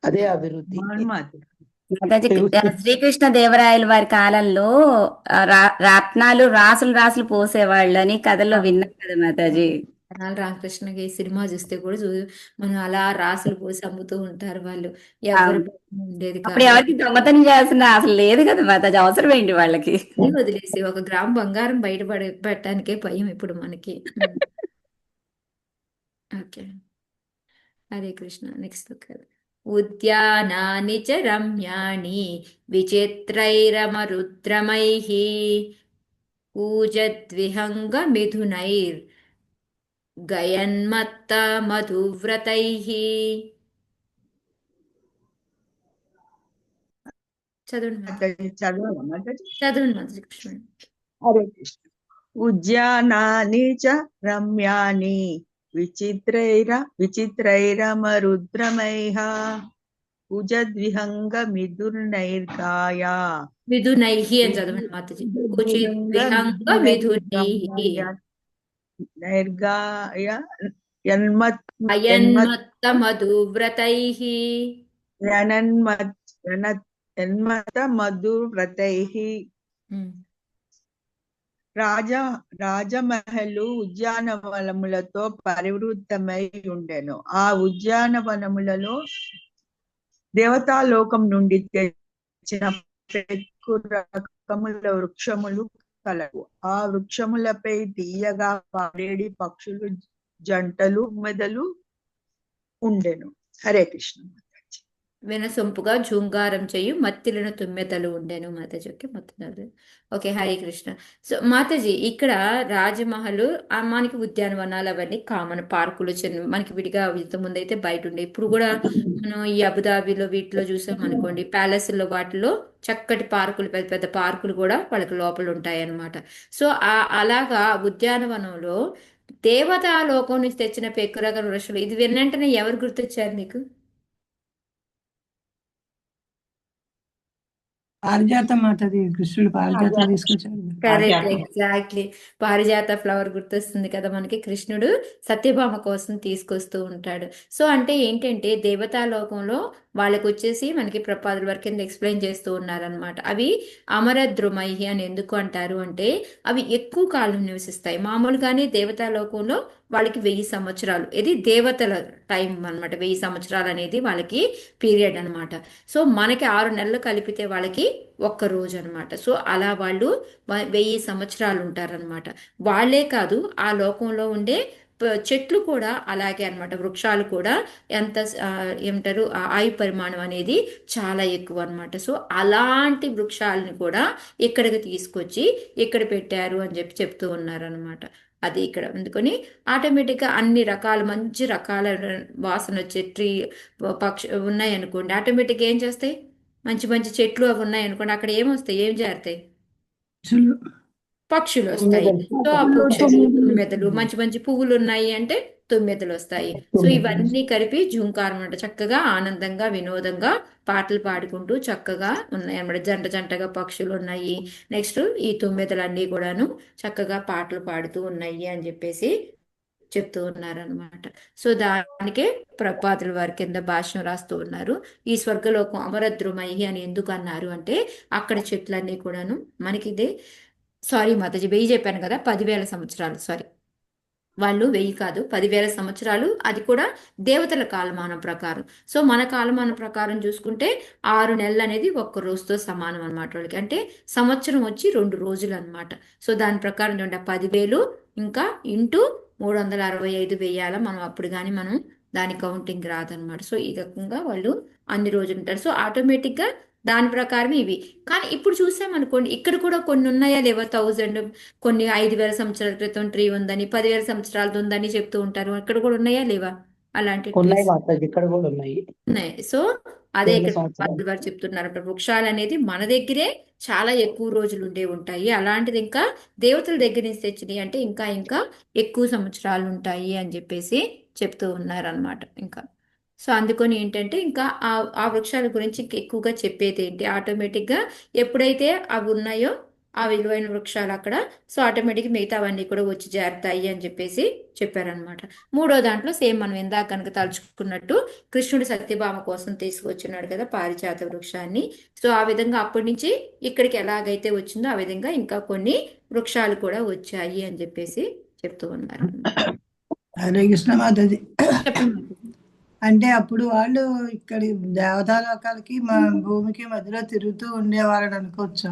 అదే అభివృద్ధి. మాతాజీ, శ్రీకృష్ణ దేవరాయల వారి కాలంలో రత్నాలు రాసులు రాసులు పోసేవాళ్ళని కథల్లో విన్నాం కదా మాతాజీ. తెనాలి రామకృష్ణకి సినిమా చూస్తే కూడా మనం అలా రాసులు పోసి అమ్ముతూ ఉంటారు వాళ్ళు. ఆ, ఎవరు ఉండేది అప్పుడు కాదు. ఎవరికి దొంగతనం చేయాల్సిన అసలు లేదు కదా మాతాజీ, అవసరం ఏంటి వాళ్ళకి? అన్ని వదిలేసి 1 గ్రామ్ బంగారం బయటపడే పెట్టడానికే భయం ఇప్పుడు మనకి. ఓకే, హరే కృష్ణ. నెక్స్ట్ ఉద్యానాని చ రమ్యాణి విచిత్రైరమరుద్రమైః కూజద్విహంగ మిథునైర్ గయన్మత్త మధువ్రతైః. చదవండి మాతాజీ. చదవండి మాతాజీ కృష్ణ. హరే కృష్ణ. ఉద్యానాని చ రమ్యాని విచిత్రైరమరుద్రమైః కుజద్విహంగ మిథునైర్గాయా మిథునైః అని చదవండి మాతాజీ. కుచిద్విహంగ మిథునైః నైర్గాయ అయన్మత్త మధువ్రతైః. యన్మత మధువ్రతైః. రాజమహలు ఉద్యానవనములతో పరివృతమై ఉండెను. ఆ ఉద్యానవనములలో దేవతాలోకం నుండి తెచ్చిన పెక్కు రకముల వృక్షములు కలవు. ఆ వృక్షములపై తీయగా పాడేడి పక్షులు జంటలు మెదలు ఉండెను. హరే కృష్ణ. వినసొంపుగా జూంగారం చేయు మత్తిలిన తుమ్మెదలు ఉండెను మాతాజీ. ఓకే, మొత్తం. ఓకే, హరే కృష్ణ. సో మాతాజీ ఇక్కడ రాజమహల్, మనకి ఉద్యానవనాలు అవన్నీ కామన్, పార్కులు చిన్న మనకి విడిగా ఇంతకుముందు అయితే బయట ఉండే. ఇప్పుడు కూడా మనం ఈ అబుదాబిలో వీటిలో చూసాం అనుకోండి, ప్యాలెస్లో వాటిలో చక్కటి పార్కులు, పెద్ద పెద్ద పార్కులు కూడా వాళ్ళకి లోపల ఉంటాయి అన్నమాట. సో అలాగా ఉద్యానవనంలో దేవతాలోకం నుంచి తెచ్చిన పెక్కురగల వృక్షాలు, ఇది విన్నంటనే ఎవరు గుర్తొచ్చారు నీకు? పారిజాత మాటది, కృష్ణుడు పారిజాత తీసుకొచ్చాడు. Correct, exactly. పారిజాత ఫ్లవర్ గుర్తొస్తుంది కదా మనకి. కృష్ణుడు సత్యభామ కోసం తీసుకొస్తూ ఉంటాడు. సో అంటే ఏంటంటే దేవతాలోకంలో వాళ్ళకి వచ్చేసి మనకి ప్రపాదుల వరకు కింద ఎక్స్ప్లెయిన్ చేస్తూ ఉన్నారనమాట. అవి అమరద్రుమై అని ఎందుకు అంటారు అంటే అవి ఎక్కువ కాలం నివసిస్తాయి. మామూలుగానే దేవతాలోకంలో వాళ్ళకి 1000 సంవత్సరాలు, ఇది దేవతల టైం అనమాట. 1000 సంవత్సరాలు అనేది వాళ్ళకి పీరియడ్ అనమాట. సో మనకి 6 నెలలు కలిపితే వాళ్ళకి 1 రోజు అనమాట. సో అలా వాళ్ళు 1000 సంవత్సరాలు ఉంటారనమాట. వాళ్ళే కాదు, ఆ లోకంలో ఉండే చెట్లు కూడా అలాగే అనమాట. వృక్షాలు కూడా ఎంత ఏమంటారు, ఆయు పరిమాణం అనేది చాలా ఎక్కువ అనమాట. సో అలాంటి వృక్షాలను కూడా ఇక్కడికి తీసుకొచ్చి ఇక్కడ పెట్టారు అని చెప్తూ ఉన్నారనమాట. అది ఇక్కడ అందుకని ఆటోమేటిక్గా అన్ని రకాల మంచి రకాల వాసన వచ్చే ఉన్నాయి అనుకోండి, ఆటోమేటిక్గా ఏం చేస్తాయి, మంచి మంచి చెట్లు అవి ఉన్నాయి అనుకోండి, అక్కడ ఏమొస్తాయి, ఏం చేరుతాయి, పక్షులు వస్తాయి. సో ఆ పక్షులు, తుమ్మెదలు, మంచి మంచి పువ్వులు ఉన్నాయి అంటే తుమ్మెదలు వస్తాయి. సో ఇవన్నీ కలిపి జూంకారం అంటే చక్కగా ఆనందంగా వినోదంగా పాటలు పాడుకుంటూ చక్కగా ఉన్నాయి అన్నమాట. జంట జంటగా పక్షులు ఉన్నాయి. నెక్స్ట్ ఈ తుమ్మెదలన్నీ కూడాను చక్కగా పాటలు పాడుతూ ఉన్నాయి అని చెప్పేసి చెప్తూ ఉన్నారనమాట. సో దానికే ప్రపాతుల వారి కింద భాష్యం రాస్తూ ఉన్నారు. ఈ స్వర్గలోకం అమరద్రుమయి అని ఎందుకు అన్నారు అంటే అక్కడ చెట్లన్నీ కూడాను మనకి ఇదే సారీ మాతాజీ 1000 చెప్పాను కదా, 10,000 సంవత్సరాలు. సారీ, వాళ్ళు 1000 కాదు 10,000 సంవత్సరాలు. అది కూడా దేవతల కాలమానం ప్రకారం. సో మన కాలమానం ప్రకారం చూసుకుంటే 6 నెలలు అనేది ఒక్క రోజుతో సమానం అనమాట వాళ్ళకి. అంటే సంవత్సరం వచ్చి 2 రోజులు అనమాట. సో దాని ప్రకారం చూడండి 10,000 ఇంకా ఇంటూ 365 వేయాల మనం. అప్పుడు కానీ మనం దాని కౌంటింగ్ రాదనమాట. సో ఈ రకంగా వాళ్ళు అన్ని రోజులు ఉంటారు. సో ఆటోమేటిక్గా దాని ప్రకారం ఇవి. కానీ ఇప్పుడు చూసామనుకోండి ఇక్కడ కూడా కొన్ని ఉన్నాయా లేవా 1000, కొన్ని 5,000 సంవత్సరాల క్రితం ట్రీ ఉందని, 10,000 సంవత్సరాలది ఉందని చెప్తూ ఉంటారు. ఇక్కడ కూడా ఉన్నాయా లేవా అలాంటి ఉన్నాయి ట్రీస్? మాతాజీ, ఇక్కడ కూడా ఉన్నాయి. ఉన్నాయి. సో అదే వేల ఇక్కడ సంవత్సరాలు. ప్రపాదులు వారు చెప్తున్నారు. వృక్షాలు అనేది మన దగ్గరే చాలా ఎక్కువ రోజులు ఉండే ఉంటాయి. అలాంటిది ఇంకా దేవతల దగ్గర నుంచి తెచ్చినాయి అంటే ఇంకా ఇంకా ఎక్కువ సంవత్సరాలు ఉంటాయి అని చెప్పేసి చెప్తూ ఉన్నారనమాట. ఇంకా సో అందుకని ఏంటంటే ఇంకా ఆ వృక్షాల గురించి ఇంకా ఎక్కువగా చెప్పేది ఏంటి, ఆటోమేటిక్గా ఎప్పుడైతే అవి ఉన్నాయో ఆ విలువైన వృక్షాలు అక్కడ, సో ఆటోమేటిక్గా మిగతావన్నీ కూడా వచ్చి చేరుతాయి అని చెప్పేసి చెప్పారనమాట. మూడో దాంట్లో సేమ్ మనం ఇందాక కనుక తలుచుకున్నట్టు కృష్ణుడు సత్యభామ కోసం తీసుకొచ్చున్నాడు కదా పారిజాత వృక్షాన్ని. సో ఆ విధంగా అప్పటి నుంచి ఇక్కడికి ఎలాగైతే వచ్చిందో ఆ విధంగా ఇంకా కొన్ని వృక్షాలు కూడా వచ్చాయి అని చెప్పేసి చెప్తూ ఉన్నారు. హరే కృష్ణ మాతాజీ. చెప్పండి. అంటే అప్పుడు వాళ్ళు ఇక్కడి దేవతాలోకాలకి మా భూమికి మధ్యలో తిరుగుతూ ఉండేవారని అనుకోవచ్చా?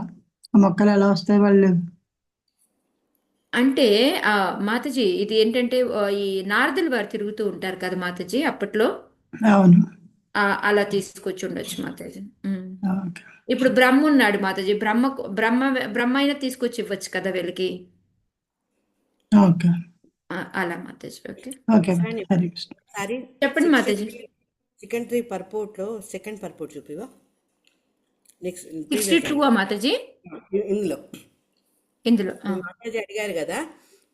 ఆ మొక్కలు ఎలా వస్తాయి వాళ్ళు? అంటే మాతాజీ ఇది ఏంటంటే ఈ నారదులు వారు తిరుగుతూ ఉంటారు కదా మాతాజీ అప్పట్లో. అవును. అలా తీసుకొచ్చి ఉండొచ్చు మాతాజీ. ఓకే. ఇప్పుడు బ్రహ్మ ఉన్నాడు మాతాజీ, బ్రహ్మ బ్రహ్మ బ్రహ్మ అయినా తీసుకొచ్చి ఇవ్వచ్చు కదా వీళ్ళకి. ఓకే. అలా mataji. Okay okay Hare Krishna. Sorry చెప్పండి మాతాజీ. సెకండ్ 3 పర్పోర్ట్లో సెకండ్ పర్పోర్ట్ చూపివా. నెక్స్ట్ 62 మాతాజీ ఇందులో మాతాజీ అడిగారు కదా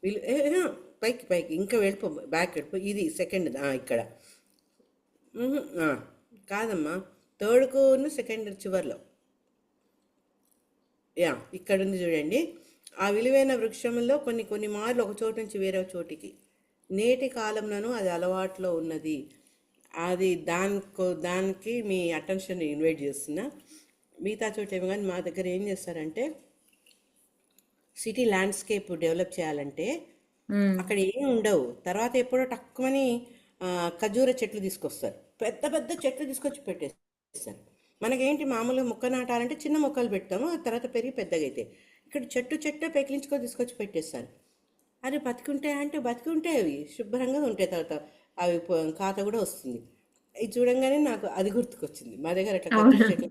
వీళ్ళు పైకి పైకి ఇంకా వెళ్ళిపో, బ్యాక్ వెళ్ళిపో. ఇది సెకండ్ ఇక్కడ కాదమ్మా, థర్డ్కు సెకండ్ చివర్లో ఇక్కడ ఉంది చూడండి. ఆ విలువైన వృక్షంలో కొన్ని కొన్ని మార్లు ఒక చోటు నుంచి వేరే చోటికి నేటి కాలంలోనూ అది అలవాట్లో ఉన్నది. అది దానికి మీ అటెన్షన్ ఇన్వైట్ చేస్తున్నా. మిగతా చోట ఏమో కానీ మా దగ్గర ఏం చేస్తారంటే సిటీ ల్యాండ్స్కేప్ డెవలప్ చేయాలంటే అక్కడ ఏం ఉండవు. తర్వాత ఎప్పుడో టక్కుమని ఖజూర చెట్లు తీసుకొస్తారు, పెద్ద పెద్ద చెట్లు తీసుకొచ్చి పెట్టేస్తారు. మనకేంటి మామూలుగా మొక్క నాటాలంటే చిన్న మొక్కలు పెడతాము, ఆ తర్వాత పెరిగి పెద్దగా అయితే. ఇక్కడ చెట్టు పెకిలించుకొని తీసుకొచ్చి పెట్టేస్తారు. అది బతికుంటాయి అంటే బతికుంటాయి, అవి శుభ్రంగా ఉంటాయి. తర్వాత అవి ఖాతా కూడా వస్తుంది. ఇది చూడంగానే నాకు అది గుర్తుకొచ్చింది. మా దగ్గర అట్లా ఖజూర చెట్లు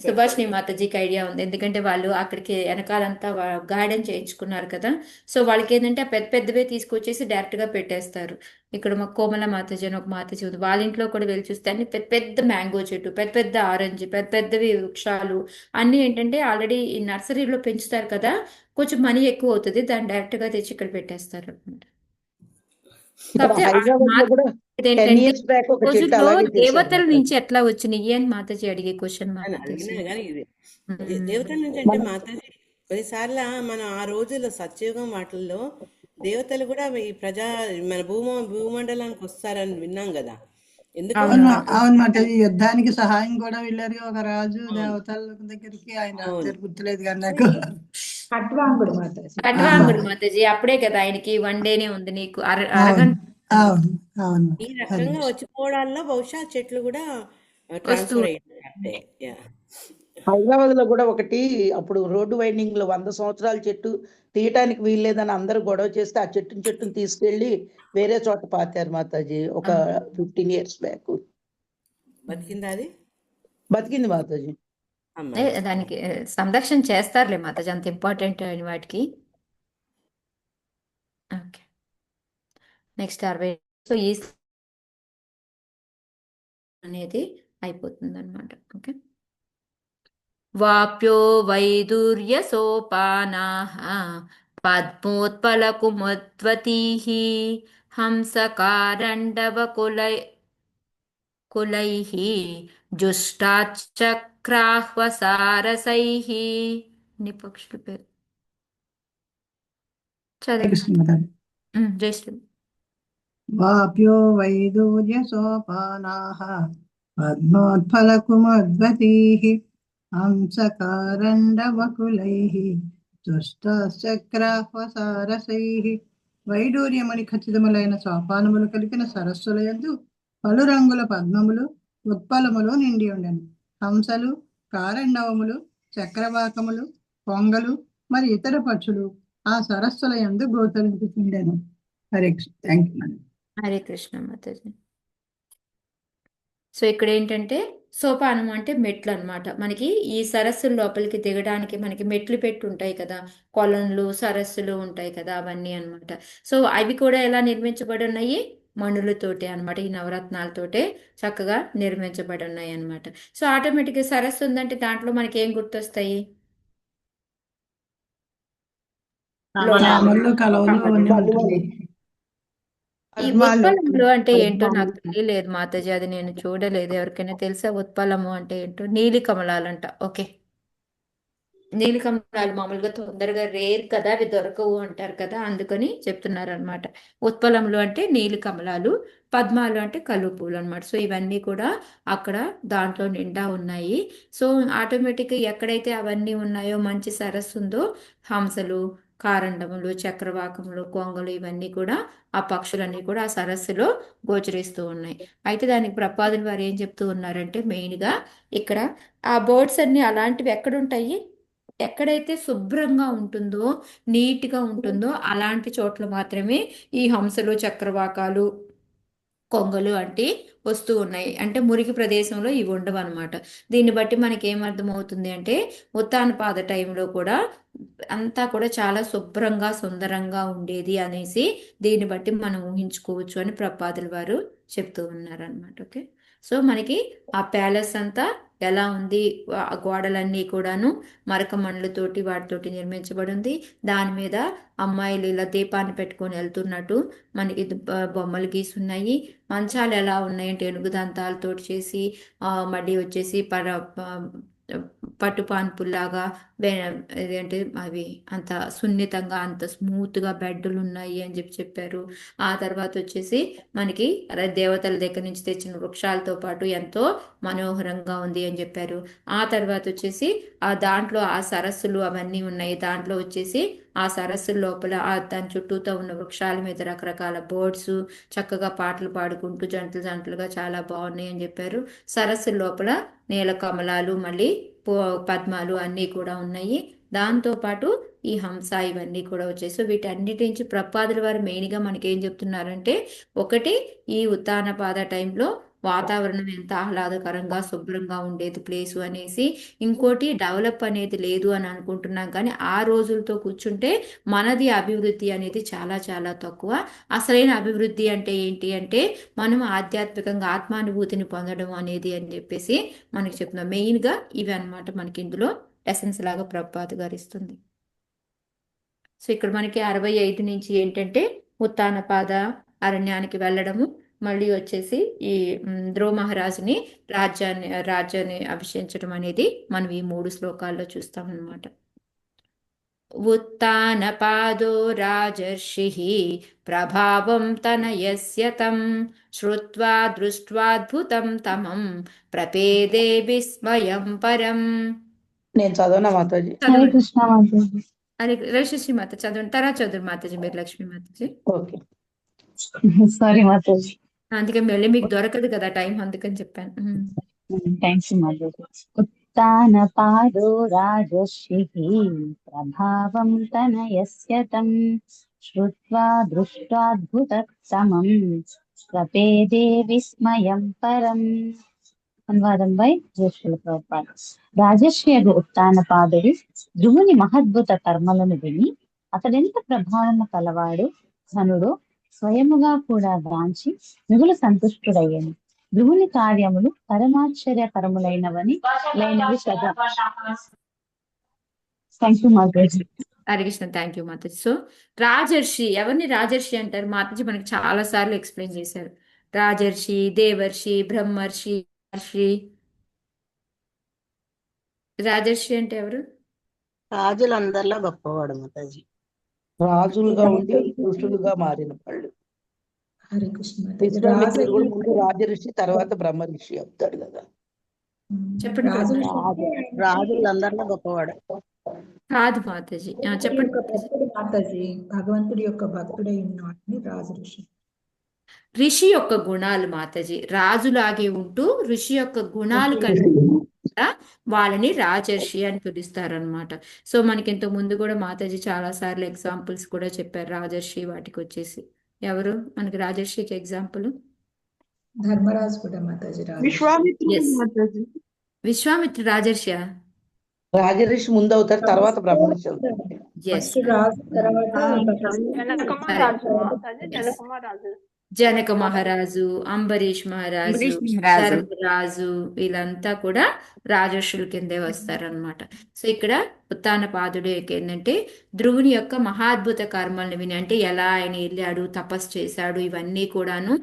సుభాష్ని మాతాజీకి ఐడియా ఉంది. ఎందుకంటే వాళ్ళు అక్కడికి వెనకాలంతా గార్డెన్ చేయించుకున్నారు కదా. సో వాళ్ళకి ఏంటంటే పెద్ద పెద్దవే తీసుకొచ్చేసి డైరెక్ట్గా పెట్టేస్తారు. ఇక్కడ మా కోమల మాతాజీ అని ఒక మాతాజీ ఉంది, వాళ్ళ ఇంట్లో కూడా వెళ్ళి చూస్తే అన్ని పెద్ద పెద్ద మ్యాంగో చెట్టు, పెద్ద పెద్ద ఆరెంజ్, పెద్ద పెద్దవి వృక్షాలు అన్నీ ఏంటంటే ఆల్రెడీ ఈ నర్సరీలో పెంచుతారు కదా, కొంచెం మనీ ఎక్కువ అవుతుంది, దాన్ని డైరెక్ట్గా తెచ్చి ఇక్కడ పెట్టేస్తారు అనమాట. కాకపోతే హైదరాబాద్ లో కూడా 10 years back ఒక చెట్టు రోజుల్లో అలాగే చేశారు దేవతల మాతాజీ. నుంచి ఎట్లా వచ్చినాయి అని మాతాజీ అడిగే క్వశ్చన్ అని మాతాజీ. అడిగినా కానీ ఇది దేవతల నుంచి అంటే మాతాజీ కొన్నిసార్లు మనం ఆ రోజుల్లో సత్యయుగం వాటిల్లో దేవతలు కూడా ఈ మన భూమండలానికి వస్తారని విన్నాం కదా. ఎందుకు అవును మాతాజీ. యుద్ధానికి సహాయం కూడా వెళ్ళారు ఒక రాజు దేవతల దగ్గరికి. ఆయన పేరు గుర్తులేదు కానీ నాకు. ఖట్వాంగుడు మాతాజీ. ఖట్వాంగుడు మాతాజీ అప్పుడే కదా ఆయనకి 1 డేనే ఉంది నీకు అరగంట అవును అవును. ఈ రకంగా వచ్చిపోవడాల్లో బహుశా చెట్లు కూడా ట్రాన్స్ఫర్ అయ్యాయి. హైదరాబాద్ లో కూడా ఒకటి అప్పుడు రోడ్డు వైండింగ్ లో 100 సంవత్సరాల చెట్టు తీయటానికి వీల్లేదని అందరూ గొడవ చేస్తే ఆ చెట్టుని తీసుకెళ్లి వేరే చోట పాతారు మాతాజీ. ఒక 15 years బ్యాక్ బతికిందా అది? బతికింది మాతాజీ. దానికి సంరక్షణ చేస్తారులే మాతాజీ, అంత ఇంపార్టెంట్ అయిన వాటికి. Okay next 60. సో ఈ అనేది అయిపోతుంది అనమాట. ఓకే వాప్యో వైదూర్య సోపానా పద్మోత్పల కుమద్వతీ హంసకారండవకులైః జుష్టాచక్రాహ్వసారసైః. నీ పక్షుల పేరు చదవండి. కృష్ణ మాతాజీ. జై శ్రీ. వాప్యో వైదూర్య సోపానాః పద్మోత్ఫలకుమద్వతీః హంసకారండవకులైః దుష్టచక్రాహ్వసారసైః. వైడూర్యమణి ఖచ్చితములైన సోపానములు కలిగిన సరస్సులయందు పలు రంగుల పద్మములు ఉత్పలములు నిండి ఉండెను. హంసలు, కారండవములు, చక్రవాకములు, పొంగలు మరి ఇతర పక్షులు ఆ సరస్సులయందు గోచరించుచుండెను. Hare Krishna. Thank you madam. Hare Krishna mataji. So ఇక్కడ ఏంటంటే సోపానం అంటే మెట్లు అన్నమాట. మనకి ఈ సరస్సుల లోపలికి దిగడానికి మనకి మెట్లు పెట్టి ఉంటాయి కదా, కొలనులు సరస్సులు ఉంటాయి కదా, అవన్నీ అన్నమాట. సో అవి కూడా ఎలా నిర్మించబడి ఉన్నాయి? మణులతోటే అన్నమాట. ఈ నవరత్నాలతోటే చక్కగా నిర్మించబడి ఉన్నాయి అన్నమాట. సో ఆటోమేటిక్గా సరస్సు ఉందంటే దాంట్లో మనకి ఏం గుర్తొస్తాయి? రామల్లో కలవలు అవన్నీ ఉంటుంది. ఈ ఉత్పలములు అంటే ఏంటో నాకు తెలియలేదు మాతాజీ, అది నేను చూడలేదు. ఎవరికైనా తెలుసా ఉత్పలము అంటే ఏంటో? నీలి కమలాలంట. ఓకే, నీలి కమలాలు మామూలుగా తొందరగా రేర్ కదా, అవి దొరకవు అంటారు కదా, అందుకని చెప్తున్నారు అనమాట. ఉత్పలములు అంటే నీలి కమలాలు, పద్మాలు అంటే కలువ పూలు అనమాట. సో ఇవన్నీ కూడా అక్కడ దాంట్లో నిండా ఉన్నాయి. సో ఆటోమేటిక్గా ఎక్కడైతే అవన్నీ ఉన్నాయో, మంచి సరస్సు ఉందో, హంసలు, కారండములు, చక్రవాకములు, కొంగలు ఇవన్నీ కూడా ఆ పక్షులన్నీ కూడా ఆ సరస్సులో గోచరిస్తూ ఉన్నాయి. అయితే దానికి ప్రపాదులు వారు ఏం చెప్తూ ఉన్నారంటే, మెయిన్గా ఇక్కడ ఆ బర్డ్స్ అన్ని అలాంటివి ఎక్కడుంటాయి? ఎక్కడైతే శుభ్రంగా ఉంటుందో, నీట్గా ఉంటుందో అలాంటి చోట్ల మాత్రమే ఈ హంసలు, చక్రవాకాలు, కొంగలు అంటే వస్తూ ఉన్నాయి. అంటే మురికి ప్రదేశంలో ఇవి ఉండవు అనమాట. దీన్ని బట్టి మనకి ఏమర్థమవుతుంది అంటే, ఉత్తానపాద టైంలో కూడా అంతా కూడా చాలా శుభ్రంగా సుందరంగా ఉండేది అనేసి దీన్ని బట్టి మనం ఊహించుకోవచ్చు అని ప్రపాదుల వారు చెప్తూ ఉన్నారనమాట. ఓకే, సో మనకి ఆ ప్యాలెస్ అంతా ఎలా ఉంది? ఆ గోడలన్నీ కూడాను మరక మండ్లతోటి వాటితోటి నిర్మించబడి ఉంది. దాని మీద అమ్మాయిలు ఇలా దీపాన్ని పెట్టుకొని వెళ్తున్నట్టు మనకి బొమ్మలు గీసున్నాయి. మంచాలు ఎలా ఉన్నాయంటే ఏనుగు దంతాలతోటి చేసి, మళ్ళీ వచ్చేసి పట్టుపాన్పుల్లాగా ఇదేంటి అవి అంత సున్నితంగా అంత స్మూత్గా బెడ్లు ఉన్నాయి అని చెప్పారు. ఆ తర్వాత వచ్చేసి మనకి దేవతల దగ్గర నుంచి తెచ్చిన వృక్షాలతో పాటు ఎంతో మనోహరంగా ఉంది అని చెప్పారు. ఆ తర్వాత వచ్చేసి ఆ దాంట్లో ఆ సరస్సులు అవన్నీ ఉన్నాయి. దాంట్లో వచ్చేసి ఆ సరస్సు లోపల దాని చుట్టూతో ఉన్న వృక్షాల మీద రకరకాల బర్డ్స్ చక్కగా పాటలు పాడుకుంటూ జంటలు జంటలుగా చాలా బాగున్నాయి అని చెప్పారు. సరస్సు లోపల నీల కమలాలు, మళ్ళీ పద్మాలు అన్నీ కూడా ఉన్నాయి. దాంతోపాటు ఈ హంస ఇవన్నీ కూడా వచ్చేసి వీటన్నిటి నుంచి ప్రపాదుల వారు మెయిన్గా మనకి ఏం చెప్తున్నారంటే, ఒకటి ఈ ఉత్తానపాద టైంలో వాతావరణం ఎంత ఆహ్లాదకరంగా శుభ్రంగా ఉండేది ప్లేసు అనేసి, ఇంకోటి డెవలప్ అనేది లేదు అని అనుకుంటున్నాం, కానీ ఆ రోజులతో కూర్చుంటే మనది అభివృద్ధి అనేది చాలా చాలా తక్కువ. అసలైన అభివృద్ధి అంటే ఏంటి అంటే, మనం ఆధ్యాత్మికంగా ఆత్మానుభూతిని పొందడం అనేది అని చెప్పేసి మనకి చెప్తున్నాం. మెయిన్గా ఇవి అన్నమాట మనకి ఇందులో ఎసెన్స్ లాగా ప్రభుపాద గారు ఇస్తుంది. సో ఇక్కడ మనకి 65 నుంచి ఏంటంటే ఉత్తానపాద అరణ్యానికి వెళ్ళడము, మళ్ళీ వచ్చేసి ఈ ధ్రువ మహారాజుని రాజ్యాన్ని అభిషేకించడం అనేది మనం ఈ 3 శ్లోకాల్లో చూస్తాం అన్నమాట. ఉత్తానపాదో రాజర్షిః ప్రభావం తనయస్య తం శ్రుత్వా దృష్ట్వాద్భుతం తమం ప్రపేదే విస్మయం పరం. నేను చదవనా మాతాజీ? చదవండి. కృష్ణ మాతాజీ. అరే లక్ష్మీ మాత చదవండి, తర్వాత చదువు మాతాజీ మీరు. Lakshmi Mataji okay, sorry Mataji. అందుకే మళ్ళీ మీకు దొరకదు కదా టైం, అందుకని చెప్పాను. థ్యాంక్స్ మాతాజీ. ఉత్తానపాదో రాజర్షిః ప్రభావం తనయస్య తం శ్రుత్వా దృష్ట్వాద్భుతతమం ప్రపేదే విస్మయం పరం. అనువాదం బై జోషుల ప్రభుపాద. రాజర్షి అగు ఉత్తానపాదుడు ధ్రువుని మహద్భుత కర్మలను విని అతడెంత ప్రభావము కలవాడు ధనుడు స్వయముగా కూడా గాంచి మిగులు సంతుష్టుడయ్యను. ధ్రువుని కార్యములు పరమాశ్చర్యకరములైనవి చదువు. Thank you mataji. Hare Krishna, thank you mataji. So రాజర్షి, ఎవరిని రాజర్షి అంటారు? మాతాజీ మనకి చాలా సార్లు ఎక్స్ప్లెయిన్ చేశారు. రాజర్షి, దేవర్షి, బ్రహ్మర్షి, మహర్షి. రాజర్షి అంటే ఎవరు? రాజులందరిలో గొప్పవాడు మాతాజీ. రాజులుగా ఉండి ఋషులుగా మారిన వాళ్ళు. హరే కృష్ణ మాతాజీ. విశ్వామిత్రుడు కూడా ముందు రాజు రాజఋషి తర్వాత బ్రహ్మ ఋషి అవుతాడు కదా. చెప్పండి రాజు మాతాజీ. రాజులందరిలో గొప్పవాడు. కాదు మాతాజీ, భగవంతుడి చెప్పండి యొక్క మాతాజీ. భక్తుడు మాతాజీ, భగవంతుడి యొక్క భక్తుడై ఉన్నవాడిని రాజు ఋషి. ఋషి యొక్క గుణాలు మాతాజీ, రాజులాగే ఉంటూ ఋషి యొక్క గుణాలు కలిగి వాళ్ళని రాజర్షి అని పిలుస్తారనమాట. సో మనకి ఇంతకు ముందు కూడా మాతాజీ చాలా సార్లు ఎగ్జాంపుల్స్ కూడా చెప్పారు రాజర్షి వాటికి వచ్చేసి. ఎవరు మనకి రాజర్షికి ఎగ్జాంపుల్? ధర్మరాజు కూడా మాతాజీ రాజు. విశ్వామిత్రుడు ఎస్, మాతాజీ. విశ్వామిత్ర రాజర్షి. రాజఋషి ముందు అవుతారు, తర్వాత బ్రహ్మ ఋషి అవుతారు. ఎస్, ఫస్ట్ రాజు తర్వాత జనక మహారాజు మాతాజీ, జనక మహారాజు. జనక మహారాజు, అంబరీష్ మహారాజు, అంబరీష్ మహారాజు. ధర్మరాజు, వీళ్ళంతా కూడా రాజర్షుల కిందే వస్తారనమాట. సో ఇక్కడ ఉత్తానపాదుడు ఏంటంటే ధ్రువుని యొక్క మహాద్భుత కర్మల్ని విని, అంటే ఎలా ఆయన వెళ్ళాడు, తపస్సు చేశాడు, ఇవన్నీ కూడాను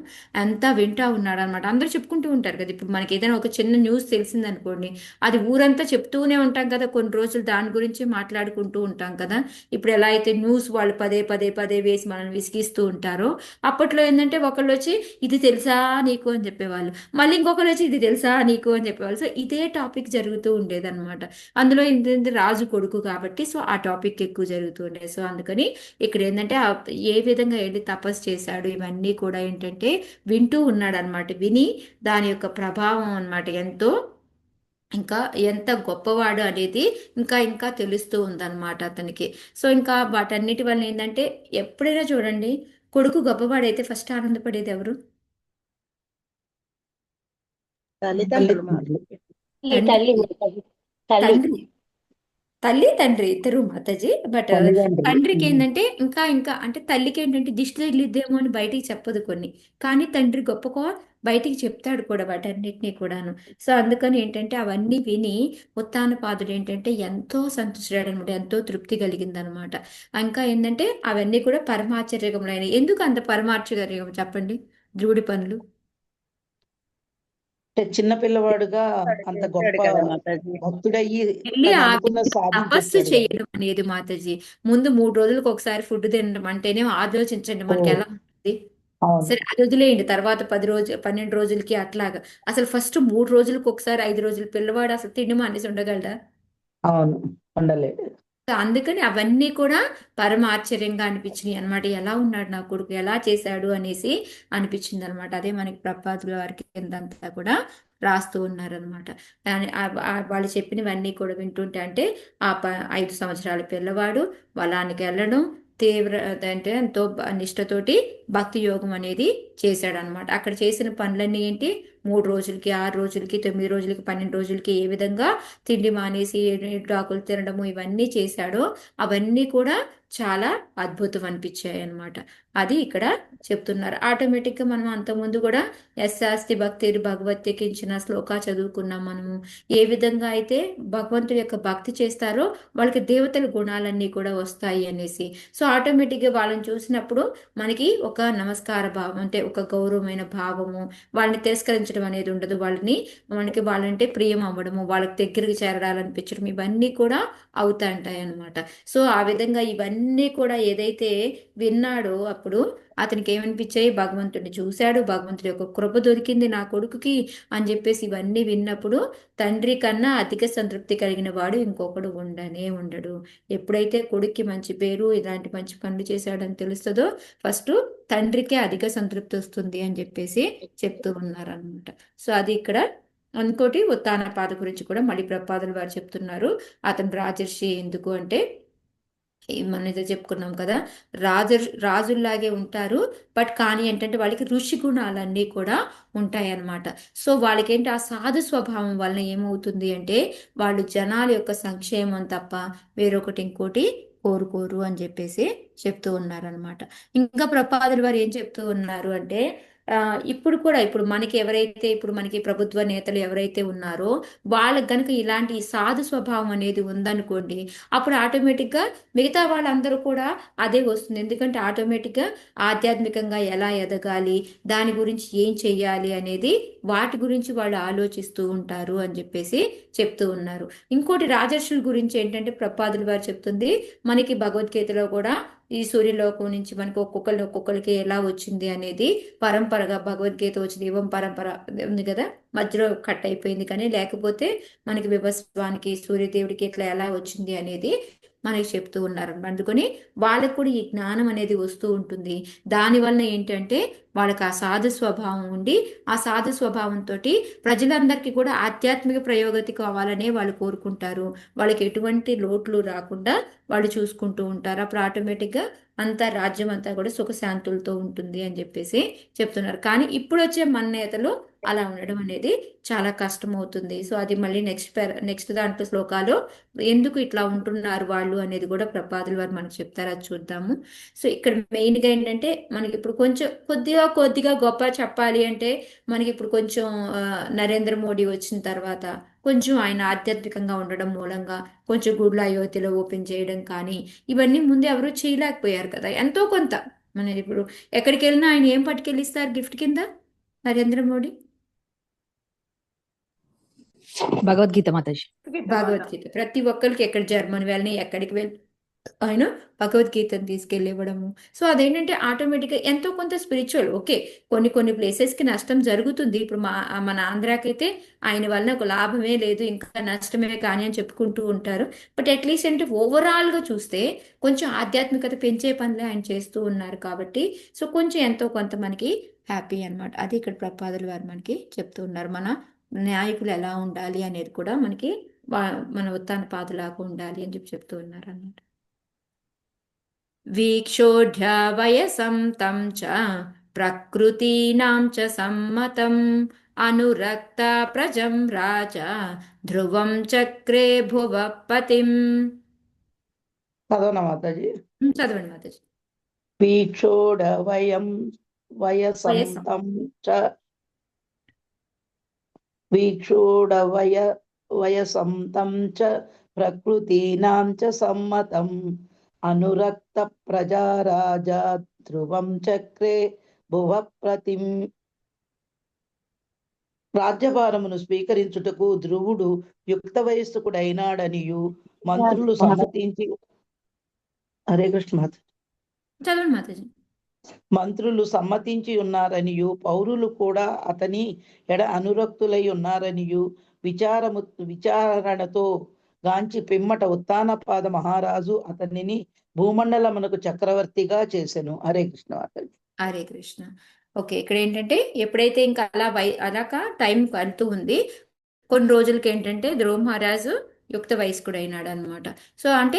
అంతా వింటా ఉన్నాడు అనమాట. అందరూ చెప్పుకుంటూ ఉంటారు కదా. ఇప్పుడు మనకి ఏదైనా ఒక చిన్న న్యూస్ తెలిసిందనుకోండి, అది ఊరంతా చెప్తూనే ఉంటాం కదా, కొన్ని రోజులు దాని గురించి మాట్లాడుకుంటూ ఉంటాం కదా. ఇప్పుడు ఎలా అయితే న్యూస్ వాళ్ళు పదే పదే పదే వేసి మనల్ని విసిగిస్తూ ఉంటారో, అప్పట్లో ఏంటంటే ఒకళ్ళు వచ్చి ఇది తెలుసా నీకు అని చెప్పేవాళ్ళు, మళ్ళీ ఇంకొకరు వచ్చి ఇది తెలుసా నీకు అని చెప్పేవాళ్ళు. సో ఇదే టాపిక్ జరుగుతూ ఉండేదన్నమాట. అందులో ఏంటంటే రాజు కొడుకు కాబట్టి సో ఆ టాపిక్ ఎక్కువ జరుగుతూ ఉండేది. సో అందుకని ఇక్కడ ఏంటంటే ఏ విధంగా వెళ్ళి తపస్సు చేశాడు ఇవన్నీ కూడా ఏంటంటే వింటూ ఉన్నాడు అనమాట. విని దాని యొక్క ప్రభావం అన్నమాట ఎంతో, ఇంకా ఎంత గొప్పవాడు అనేది ఇంకా ఇంకా తెలుస్తూ ఉందన్నమాట అతనికి. సో ఇంకా వాటన్నిటి వల్ల ఏంటంటే ఎప్పుడైనా చూడండి, కొడుకు గొప్పవాడైతే ఫస్ట్ ఆనందపడేది ఎవరు? తల్లిదండ్రులు మాతాజీ. తండ్రి. తల్లి తండ్రి, తల్లి తండ్రి ఇద్దరు మాతాజీ. బట్ తల్లిదండ్రులు. తండ్రికి ఏంటంటే ఇంకా ఇంకా అంటే తల్లికి ఏంటంటే దిష్టిలో వెళ్ళిద్దేమో అని బయటికి చెప్పదు కొన్ని, కానీ తండ్రి గొప్పగా బయటికి చెప్తాడు కూడా వాటన్నిటినీ కూడాను. సో అందుకని ఏంటంటే అవన్నీ విని ఉత్తానపాదుడు ఏంటంటే ఎంతో సంతుష్టుడు అనమాట, ఎంతో తృప్తి కలిగిందనమాట. ఇంకా ఏంటంటే అవన్నీ కూడా పరమాశ్చర్యకములైన. ఎందుకు అంత పరమాశ్చర్యం చెప్పండి? ధ్రువుడి పనులు అంటే చిన్న పిల్లవాడుగా అంత చేశాడు గొప్ప కదా మాతాజీ. భక్తుడయ్యి వెళ్ళి తను ఆ అనుకున్న తపస్సు సాధించేస్తాడు కదా. చేయడం అనేది మాతాజీ, ముందు 3 రోజులకు ఒకసారి ఫుడ్ తినడం అంటేనే ఆలోచించండి ఓ, మనకి ఎలా ఉంటుంది. అవును సరే అది వదిలేయండి, తర్వాత 12 రోజులకి అట్లాగా. అసలు ఫస్ట్ 3 రోజులకు ఒకసారి 5 రోజులు పిల్లవాడు అసలు తిండి మానేసి ఉండగలడా? అవును ఉండలేదు. సో అందుకని అవన్నీ కూడా పరమ ఆశ్చర్యంగా అనిపించినాయి అనమాట. ఎలా ఉన్నాడు నా కొడుకు, ఎలా చేశాడు అనేసి అనిపించింది అనమాట. అదే మనకి ప్రపాదుల వారికి కిందంతా కూడా రాస్తూ ఉన్నారనమాట. వాళ్ళు చెప్పినవన్నీ కూడా వింటుంటే అంటే 5 సంవత్సరాల పిల్లవాడు వలానికి వెళ్ళడం, తీవ్ర అంటే ఎంతో నిష్ఠతోటి భక్తి యోగం అనేది చేశాడనమాట. అక్కడ చేసిన పనులన్నీ ఏంటి, 3 రోజులకి, 6 రోజులకి, 9 రోజులకి, 12 రోజులకి ఏ విధంగా తిండి మానేసి ఆకులు తినడము ఇవన్నీ చేశాడో అవన్నీ కూడా చాలా అద్భుతం అనిపించాయి అనమాట. అది ఇక్కడ చెప్తున్నారు. ఆటోమేటిక్గా మనం అంతకుముందు కూడా యస్యాస్తి భక్తిర్ భగవత్తి కించిన శ్లోకా చదువుకున్నాం మనము. ఏ విధంగా అయితే భగవంతుడి యొక్క భక్తి చేస్తారో వాళ్ళకి దేవతల గుణాలన్నీ కూడా వస్తాయి అనేసి. సో ఆటోమేటిక్గా వాళ్ళని చూసినప్పుడు మనకి ఒక నమస్కార భావం, అంటే ఒక గౌరవమైన భావము, వాళ్ళని తిరస్కరించడం అనేది ఉండదు. మనకి వాళ్ళంటే ప్రియం అవ్వడము, వాళ్ళకి దగ్గరికి చేరడాలనిపించడం ఇవన్నీ కూడా అవుతా ఉంటాయి అనమాట. సో ఆ విధంగా ఇవన్నీ కూడా ఏదైతే విన్నాడో అప్పుడు అతనికి ఏమనిపించాయి, భగవంతుడిని చూశాడు, భగవంతుడి యొక్క కృప దొరికింది నా కొడుకుకి అని చెప్పేసి ఇవన్నీ విన్నప్పుడు తండ్రి కన్నా అధిక సంతృప్తి కలిగిన వాడు ఇంకొకడు ఉండడు. ఎప్పుడైతే కొడుక్కి మంచి పేరు, ఇలాంటి మంచి పనులు చేశాడని తెలుస్తుందో ఫస్ట్ తండ్రికే అధిక సంతృప్తి వస్తుంది అని చెప్పేసి చెప్తూ ఉన్నారనమాట. సో అది ఇక్కడ ఇంకోటి ఉత్తానపాద గురించి కూడా మళ్ళీ ప్రపాదులు వారు చెప్తున్నారు. అతను రాజర్షి ఎందుకు అంటే మనం ఏదో చెప్పుకున్నాం కదా, రాజుల్లాగే ఉంటారు, బట్ కానీ ఏంటంటే వాళ్ళకి ఋషి గుణాలన్నీ కూడా ఉంటాయి అన్నమాట. సో వాళ్ళకి ఏంటి ఆ సాధు స్వభావం వలన ఏమవుతుంది అంటే వాళ్ళు జనాల యొక్క సంక్షేమం తప్ప వేరొకటి ఇంకోటి కోరుకోరు అని చెప్పేసి చెప్తూ ఉన్నారనమాట. ఇంకా ప్రపాదులు వారు ఏం చెప్తూ ఉన్నారు అంటే ఇప్పుడు మనకి ఇప్పుడు మనకి ప్రభుత్వ నేతలు ఎవరైతే ఉన్నారో వాళ్ళకి గనుక ఇలాంటి సాధు స్వభావం అనేది ఉందనుకోండి, అప్పుడు ఆటోమేటిక్గా మిగతా వాళ్ళందరూ కూడా అదే వస్తుంది. ఎందుకంటే ఆటోమేటిక్గా ఆధ్యాత్మికంగా ఎలా ఎదగాలి, దాని గురించి ఏం చెయ్యాలి అనేది వాటి గురించి వాళ్ళు ఆలోచిస్తూ ఉంటారు అని చెప్పేసి చెప్తూ ఉన్నారు. ఇంకోటి రాజర్షుల గురించి ఏంటంటే ప్రపాదులు వారు చెప్తుంది, మనకి భగవద్గీతలో కూడా ఈ సూర్యలోకం నుంచి మనకి ఒక్కొక్కరికి ఎలా వచ్చింది అనేది పరంపరగా భగవద్గీత వచ్చింది, ఇవం పరంపర ఉంది కదా, మధ్యలో కట్ అయిపోయింది. కానీ లేకపోతే మనకి విభస్వానికి సూర్యదేవుడికి ఇట్లా ఎలా వచ్చింది అనేది మనకి చెప్తూ ఉన్నారు. అందుకని వాళ్ళకు కూడా ఈ జ్ఞానం అనేది వస్తూ ఉంటుంది. దానివల్ల ఏంటంటే వాళ్ళకి ఆ సాధు స్వభావం ఉండి, ఆ సాధు స్వభావంతో ప్రజలందరికీ కూడా ఆధ్యాత్మిక ప్రయోగతి కావాలనే వాళ్ళు కోరుకుంటారు. వాళ్ళకి ఎటువంటి లోట్లు రాకుండా వాళ్ళు చూసుకుంటూ ఉంటారు. అప్పుడు ఆటోమేటిక్గా అంతా రాజ్యం అంతా కూడా సుఖశాంతులతో ఉంటుంది అని చెప్పేసి చెప్తున్నారు. కానీ ఇప్పుడు వచ్చే మన నేతలు అలా ఉండడం అనేది చాలా కష్టం అవుతుంది. సో అది మళ్ళీ నెక్స్ట్ దాంట్లో శ్లోకాలు ఎందుకు ఇట్లా ఉంటున్నారు వాళ్ళు అనేది కూడా ప్రపాదుల వారు మనకు చెప్తారు, అది చూద్దాము. సో ఇక్కడ మెయిన్గా ఏంటంటే మనకి ఇప్పుడు కొంచెం కొద్దిగా గొప్ప చెప్పాలి అంటే మనకి ఇప్పుడు కొంచెం నరేంద్ర మోడీ వచ్చిన తర్వాత కొంచెం ఆయన ఆధ్యాత్మికంగా ఉండడం మూలంగా కొంచెం గుడ్ల అయోధ్యలో ఓపెన్ చేయడం కానీ ఇవన్నీ ముందు ఎవరు చేయలేకపోయారు కదా. ఎంతో కొంత మన ఇప్పుడు ఎక్కడికి వెళ్ళినా ఆయన ఏం పట్టుకెళ్ళిస్తారు గిఫ్ట్ కింద నరేంద్ర మోడీ? భగవద్గీత మాతాజీ. భగవద్గీత ప్రతి ఒక్కరికి ఎక్కడ జర్మనీ వెళ్ళినా ఎక్కడికి వెళ్ళి ఆయన భగవద్గీతను తీసుకెళ్ళి ఇవ్వడము. సో అదేంటంటే ఆటోమేటిక్గా ఎంతో కొంత స్పిరిచువల్. ఓకే, కొన్ని ప్లేసెస్కి నష్టం జరుగుతుంది. ఇప్పుడు మన ఆంధ్రాకైతే ఆయన వలన ఒక లాభమే లేదు, ఇంకా నష్టమే కానీ అని చెప్పుకుంటూ ఉంటారు. బట్ అట్లీస్ట్ అంటే ఓవరాల్గా చూస్తే కొంచెం ఆధ్యాత్మికత పెంచే పనులే ఆయన చేస్తూ ఉన్నారు కాబట్టి సో కొంచెం ఎంతో కొంత మనకి హ్యాపీ అనమాట. అది ఇక్కడ ప్రపాదుల వారు మనకి చెప్తూ ఉన్నారు. మన నాయకులు ఎలా ఉండాలి అనేది కూడా మనకి మన ఉత్తాన పాదులాగా ఉండాలి అని చెప్తూ ఉన్నారు అన్నమాట. వీక్షోఢ్య వయసం తం చ ప్రకృతీనాం చ సమ్మతం అనురక్త ప్రజం రాజా ధ్రువం చక్రే భువపతిం. చదవనా మాతాజీ? చదవండి మాతాజీ. వీక్షోఢ వయసం తం చ వీక్షోఢ వయసం తం చ ప్రకృతీనాం చ సమ్మతం అనురక్త ప్రజారాజా ధ్రువం చక్రే భువప్రతిం. రాజ్యభారమును స్వీకరించుటకు ధ్రువుడు యుక్త వయస్కుడైనాడనియు మంత్రులు సమ్మతించి హరే కృష్ణ మాత చదవండి మాతాజీ. మంత్రులు సమ్మతించి ఉన్నారనియు పౌరులు కూడా అతని ఎడ అనురక్తులై ఉన్నారనియు విచారణతో గాంచి పిమ్మట ఉత్తానపాద మహారాజు అతనిని భూమండలమునకు చక్రవర్తిగా చేసెను. హరే కృష్ణ మాతాజీ. హరే కృష్ణ. ఓకే, ఇక్కడ ఏంటంటే ఎప్పుడైతే ఇంకా అలాగా టైం వెళ్తూ ఉంది, కొన్ని రోజులకి ఏంటంటే ధ్రువ మహారాజు యుక్త వయస్కుడు అయినాడు అనమాట. సో అంటే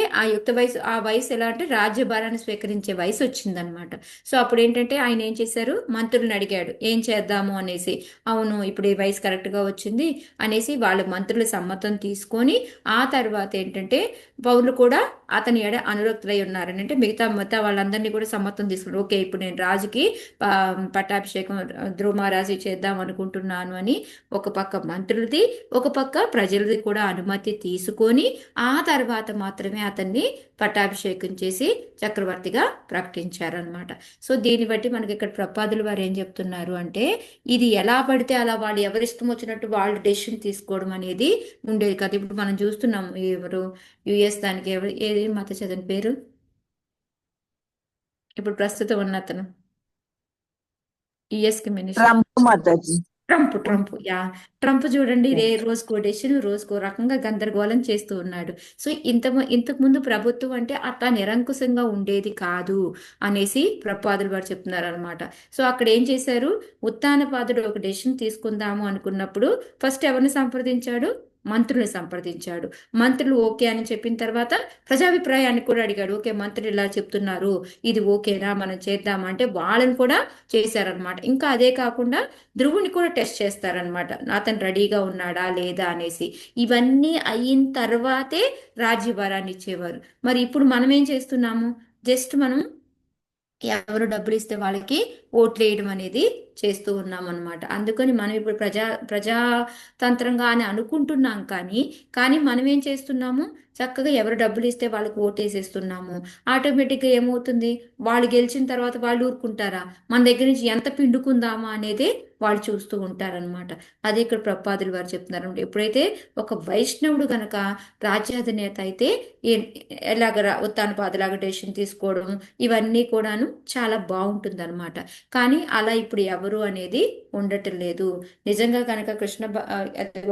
ఆ వయసు ఎలా అంటే రాజ్యభారాన్ని స్వీకరించే వయసు వచ్చిందనమాట. సో అప్పుడు ఏంటంటే ఆయన ఏం చేశారు, మంత్రులను అడిగాడు ఏం చేద్దాము అనేసి. అవును, ఇప్పుడు ఈ వయసు కరెక్ట్గా వచ్చింది అనేసి వాళ్ళ మంత్రుల సమ్మతం తీసుకొని ఆ తర్వాత ఏంటంటే పౌరులు కూడా అతని ఎడ అనురక్తులై ఉన్నారని, అంటే మిగతా వాళ్ళందరినీ కూడా సమ్మతం తీసుకున్నారు. ఓకే, ఇప్పుడు నేను రాజుకి పట్టాభిషేకం ధ్రువ మహారాజు చేద్దాం అనుకుంటున్నాను అని ఒక పక్క మంత్రులది ఒక పక్క ప్రజలది కూడా అనుమతి తీసుకొని ఆ తర్వాత మాత్రమే అతన్ని పట్టాభిషేకం చేసి చక్రవర్తిగా ప్రకటించారనమాట. సో దీన్ని బట్టి మనకి ఇక్కడ ప్రపాదులు వారు ఏం చెప్తున్నారు అంటే ఇది ఎలా పడితే అలా వాళ్ళు ఎవరిష్టం వచ్చినట్టు వాళ్ళు డెసిషన్ తీసుకోవడం అనేది ఉండేది కదా. ఇప్పుడు మనం చూస్తున్నాం ఎవరు యుఎస్ దానికి ఏది మత చదివిన పేరు ఇప్పుడు ప్రస్తుతం ఉన్న అతను యుఎస్కి మినిస్టర్ ట్రంప్ చూడండి, రోజుకో డెసిషన్ రోజుకో రకంగా గందరగోళం చేస్తూ ఉన్నాడు. సో ఇంతకు ముందు ప్రభుత్వం అంటే అట్లా నిరంకుశంగా ఉండేది కాదు అనేసి ప్రపాదులు వారు చెప్తున్నారు అనమాట. సో అక్కడ ఏం చేశారు, ఉత్తానపాదుడు ఒక డెసిషన్ తీసుకుందాము అనుకున్నప్పుడు ఫస్ట్ ఎవరిని సంప్రదించాడు, మంత్రుల్ని సంప్రదించాడు. మంత్రులు ఓకే అని చెప్పిన తర్వాత ప్రజాభిప్రాయాన్ని కూడా అడిగాడు. ఓకే, మంత్రులు ఇలా చెప్తున్నారు, ఇది ఓకేనా, మనం చేద్దామంటే వాళ్ళని కూడా చేశారనమాట. ఇంకా అదే కాకుండా ధ్రువుని కూడా టెస్ట్ చేస్తారనమాట, అతను రెడీగా ఉన్నాడా లేదా అనేసి. ఇవన్నీ అయిన తర్వాతే రాజ్యభారాన్ని ఇచ్చేవారు. మరి ఇప్పుడు మనం ఏం చేస్తున్నాము, జస్ట్ మనం ఎవరు డబ్బులు ఇస్తే వాళ్ళకి ఓట్లు వేయడం అనేది చేస్తూ ఉన్నాం అనమాట. అందుకని మనం ఇప్పుడు ప్రజాతంత్రంగా అని అనుకుంటున్నాం, కానీ మనం ఏం చేస్తున్నాము, చక్కగా ఎవరు డబ్బులు ఇస్తే వాళ్ళకి ఓటేసేస్తున్నాము. ఆటోమేటిక్గా ఏమవుతుంది, వాళ్ళు గెలిచిన తర్వాత వాళ్ళు ఊరుకుంటారా, మన దగ్గర నుంచి ఎంత పిండుకుందామా అనేది వాళ్ళు చూస్తూ ఉంటారనమాట. అదే ఇక్కడ ప్రపాదులు వారు చెప్తున్నారు. ఎప్పుడైతే ఒక వైష్ణవుడు గనక రాజ్యాధినేత అయితే ఎలాగ ఉత్తానపాదులాగా డెసిషన్ తీసుకోవడం ఇవన్నీ కూడాను చాలా బాగుంటుంది అనమాట. కానీ అలా ఇప్పుడు ఎవరు అనేది ఉండటం లేదు. నిజంగా కనుక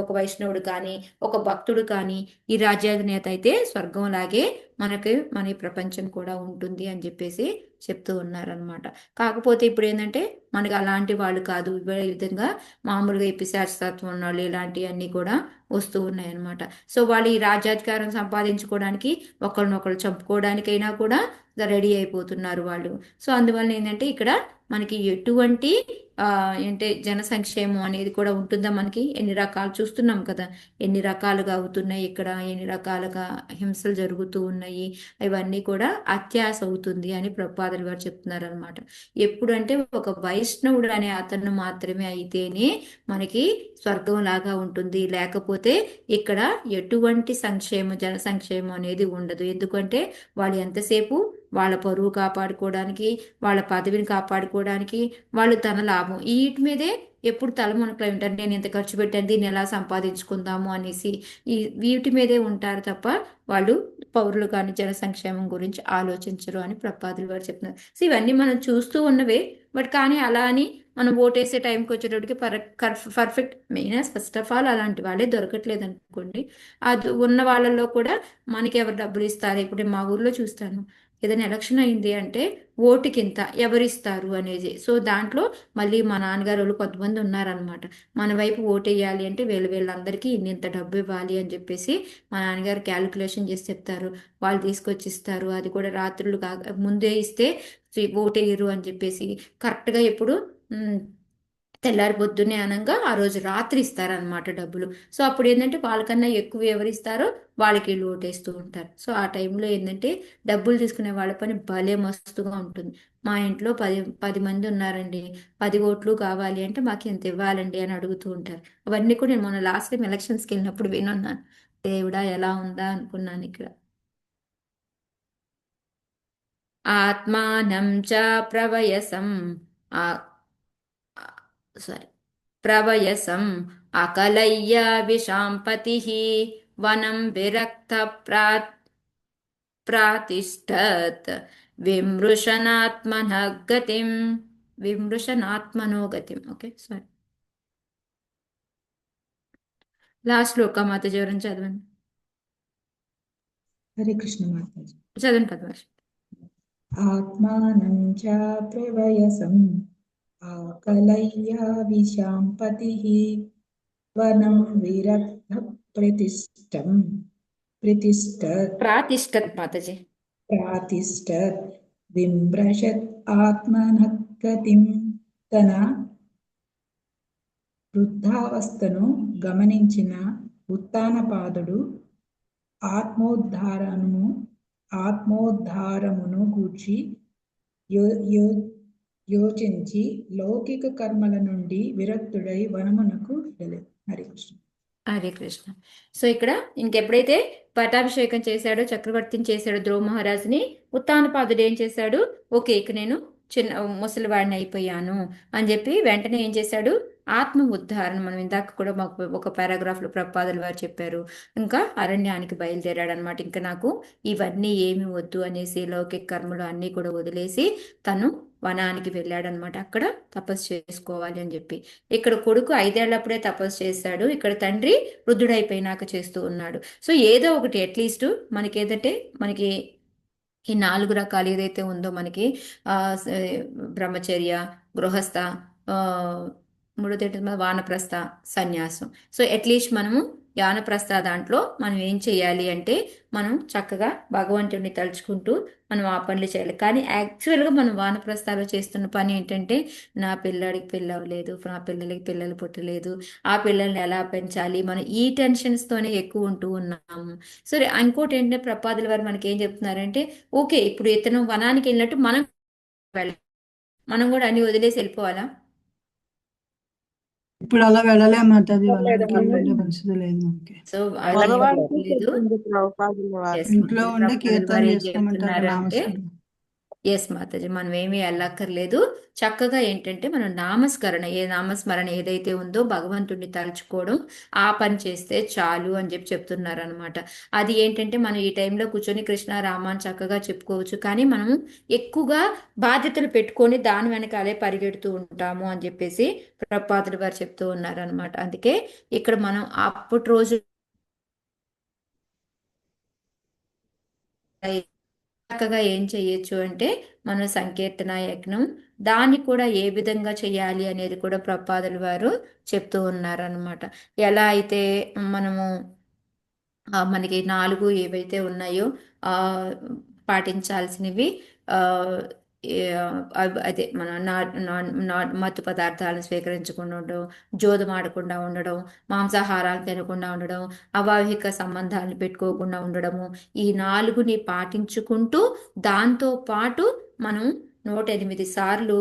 ఒక వైష్ణవుడు కానీ ఒక భక్తుడు కానీ ఈ రాజ్యాధినేత అయితే స్వర్గంలాగే మన ఈ ప్రపంచం కూడా ఉంటుంది అని చెప్పేసి చెప్తూ ఉన్నారనమాట. కాకపోతే ఇప్పుడు ఏంటంటే మనకి అలాంటి వాళ్ళు కాదు, ఈ విధంగా మామూలుగా ఈ పిశాచతత్వం ఉన్న వాళ్ళు ఇలాంటివన్నీ కూడా వస్తూ ఉన్నాయన్నమాట. సో వాళ్ళు ఈ రాజ్యాధికారం సంపాదించుకోవడానికి ఒకరినొకరు చంపుకోవడానికైనా కూడా రెడీ అయిపోతున్నారు వాళ్ళు. సో అందువల్ల ఏంటంటే ఇక్కడ మనకి ఎటువంటి అంటే జన సంక్షేమం అనేది కూడా ఉంటుందా, మనకి ఎన్ని రకాలు చూస్తున్నాం కదా, ఎన్ని రకాలుగా అవుతున్నాయి ఇక్కడ, ఎన్ని రకాలుగా హింసలు జరుగుతూ ఉన్నాయి, ఇవన్నీ కూడా అత్యాశ అవుతుంది అని ప్రపాదులు గారు చెప్తున్నారు అనమాట. ఎప్పుడంటే ఒక వైష్ణవుడు అనే అతను మాత్రమే అయితేనే మనకి స్వర్గం లాగా ఉంటుంది, లేకపోతే ఇక్కడ ఎటువంటి జన సంక్షేమం అనేది ఉండదు. ఎందుకంటే వాళ్ళు ఎంతసేపు వాళ్ళ పరువు కాపాడుకోవడానికి, వాళ్ళ పదవిని కాపాడుకోవడానికి, వాళ్ళు తన లాభం వీటి మీదే ఎప్పుడు తలమునకలు ఉంటారు. నేను ఇంత ఖర్చు పెట్టాను, దీన్ని ఎలా సంపాదించుకుందాము అనేసి వీటి మీదే ఉంటారు తప్ప వాళ్ళు పౌరులు కానీ జన సంక్షేమం గురించి ఆలోచించరు అని ప్రపాదులు గారు చెప్తున్నారు. సో ఇవన్నీ మనం చూస్తూ ఉన్నవే, బట్ కానీ అలా అని మనం ఓటేసే టైంకి వచ్చేటప్పటికి perfect main first of all అలాంటి వాళ్ళే దొరకట్లేదు అనుకోండి. అది ఉన్న వాళ్ళల్లో కూడా మనకి ఎవరు డబ్బులు ఇస్తారు, ఇప్పుడు మా ఊర్లో చూస్తాను, ఏదైనా ఎలక్షన్ అయింది అంటే ఓటుకింత ఎవరిస్తారు అనేది. సో దాంట్లో మళ్ళీ మా నాన్నగారు వాళ్ళు కొంతమంది ఉన్నారనమాట, మన వైపు ఓటేయాలి అంటే వీళ్ళందరికీ ఇంత డబ్బు ఇవ్వాలి అని చెప్పేసి మా నాన్నగారు క్యాలిక్యులేషన్ చేసి చెప్తారు. వాళ్ళు తీసుకొచ్చి ఇస్తారు. అది కూడా రాత్రులు ముందే ఇస్తే ఓటేయరు అని చెప్పేసి కరెక్ట్గా ఎప్పుడు తెల్లారి పొద్దున్నే అనగా ఆ రోజు రాత్రి ఇస్తారనమాట డబ్బులు. సో అప్పుడు ఏంటంటే వాళ్ళకన్నా ఎక్కువ ఎవరిస్తారో వాళ్ళకి ఓటేస్తూ ఉంటారు. సో ఆ టైంలో ఏంటంటే డబ్బులు తీసుకునే వాళ్ళ పని భలే మస్తుగా ఉంటుంది. మా ఇంట్లో 10 మంది ఉన్నారండి, 10 ఓట్లు కావాలి అంటే మాకు ఎంత ఇవ్వాలండి అని అడుగుతూ ఉంటారు. అవన్నీ కూడా నేను మొన్న లాస్ట్ టైం ఎలక్షన్స్కి వెళ్ళినప్పుడు వినున్నాను. దేవుడా ఎలా ఉందా అనుకున్నాను ఇక్కడ. ఆత్మానం చ ప్రవయసం ప్రవయసం అకలయ్య విషాంపతి వనం విరక్త ప్రాతిష్టత్ విమృశనాత్మనో గతిం. ఓకే సారీ, లాస్ట్ లో మాత జీవరం చదవండి. హరే కృష్ణ మాతాజీ. చదవండి పద్మాష్. ఆత్మానం చ ప్రవయసం ఆకలయ్య విశాంపతి వనం విరక్త ప్రాతిష్టత్ మాతాజీ. ప్రాతిష్టత్ విమ్రశత్ ఆత్మనః గతిం. తన వృద్ధావస్థను గమనించిన ఉత్తానపాదుడు ఆత్మోద్ధారమును గూర్చి యోచించి లౌకిక కర్మల నుండి విరక్తుడై వనమునకు వెళ్ళలేదు. హరే కృష్ణ. హరే కృష్ణ. సో ఇక్కడ ఇంకెప్పుడైతే పట్టాభిషేకం చేశాడో, చక్రవర్తిని చేశాడో ధ్రువ మహారాజుని, ఉత్తానపాదుడు ఏం చేశాడు, ఓకే ఇక నేను ముసలివాడిని అయిపోయాను అని చెప్పి వెంటనే ఏం చేశాడు, ఆత్మ ఉద్ధారణ, మనం ఇందాక కూడా మాకు ఒక పారాగ్రాఫ్లో ప్రపాదులు వారు చెప్పారు, ఇంకా అరణ్యానికి బయలుదేరాడు అనమాట. ఇంకా నాకు ఇవన్నీ ఏమి వద్దు అనేసి లౌకిక కర్మలు అన్నీ కూడా వదిలేసి తను వనానికి వెళ్ళాడనమాట. అక్కడ తపస్సు చేసుకోవాలి అని చెప్పి. ఇక్కడ కొడుకు 5 ఏళ్లప్పుడే తపస్సు చేశాడు, ఇక్కడ తండ్రి వృద్ధుడైపోయినాక చేస్తూ ఉన్నాడు. సో ఏదో ఒకటి అట్లీస్ట్ మనకి ఏదంటే మనకి ఈ 4 రకాలు ఏదైతే ఉందో మనకి బ్రహ్మచర్య, గృహస్థ, మూడోది వానప్రస్థ, సన్యాసం. సో అట్లీస్ట్ మనము వానప్రస్థ దాంట్లో మనం ఏం చేయాలి అంటే మనం చక్కగా భగవంతుడిని తలుచుకుంటూ మనం ఆ పనులు చేయాలి. కానీ యాక్చువల్గా మనం వానప్రస్థాలో చేస్తున్న పని ఏంటంటే, నా పిల్లాడికి పిల్ల అవ్వలేదు, నా పిల్లలకి పిల్లలు పుట్టలేదు, ఆ పిల్లల్ని ఎలా పెంచాలి, మనం ఈ టెన్షన్స్తోనే ఎక్కువ ఉంటూ ఉన్నాము. సరే ఇంకోటి ఏంటంటే ప్రపాదుల వారు మనకి ఏం చెప్తున్నారంటే, ఓకే ఇప్పుడు ఇతను వనానికి వెళ్ళినట్టు మనం వెళ్ళాలి, మనం కూడా అన్ని వదిలేసి వెళ్ళిపోవాలా? ఇప్పుడు అలా వెళ్ళలేము మాతాజీ, వాళ్ళకి లేదమ్మా. వెళ్ళే పరిస్థితి లేదు మనకి. సో అలా ఏం మగవాళ్ళకి లేదు. చెప్పింది ప్రభుపాదుల వారు. ఎస్ ఇంట్లో మాతాజీ, ఉండే ప్రభుపాదుల కీర్తన వారు ఏం చేసుకోమంటారు చెప్తున్నారు అంటే నామస్మరణ. ఎస్ మాతాజీ, మనం ఏమీ వెళ్ళక్కర్లేదు. చక్కగా ఏంటంటే మనం నామస్మరణ, నామస్మరణ ఏదైతే ఉందో భగవంతుడిని తలుచుకోవడం, ఆ పని చేస్తే చాలు అని చెప్తున్నారు అనమాట. అది ఏంటంటే మనం ఈ టైంలో కూర్చొని కృష్ణ రామ అని చక్కగా చెప్పుకోవచ్చు, కానీ మనం ఎక్కువగా బాధ్యతలు పెట్టుకొని దాని వెనకాలే పరిగెడుతూ ఉంటాము అని చెప్పేసి ప్రపాదులు వారు చెప్తూ ఉన్నారు అనమాట. అందుకే ఇక్కడ మనం అప్పటి రోజు చక్కగా ఏం చేయొచ్చు అంటే మన సంకీర్తన యజ్ఞం, దాన్ని కూడా ఏ విధంగా చేయాలి అనేది కూడా ప్రపాదుల వారు చెప్తూ ఉన్నారనమాట. ఎలా అయితే మనము మనకి 4 ఏవైతే ఉన్నాయో ఆ పాటించాల్సినవి, ఆ అదే మన మత్తు పదార్థాలను స్వీకరించకుండా ఉండడం, జోదం ఆడకుండా ఉండడం, మాంసాహారాలు తినకుండా ఉండడం, అవాహిక సంబంధాలను పెట్టుకోకుండా ఉండడము, ఈ 4ని పాటించుకుంటూ దాంతో పాటు మనం 108 సార్లు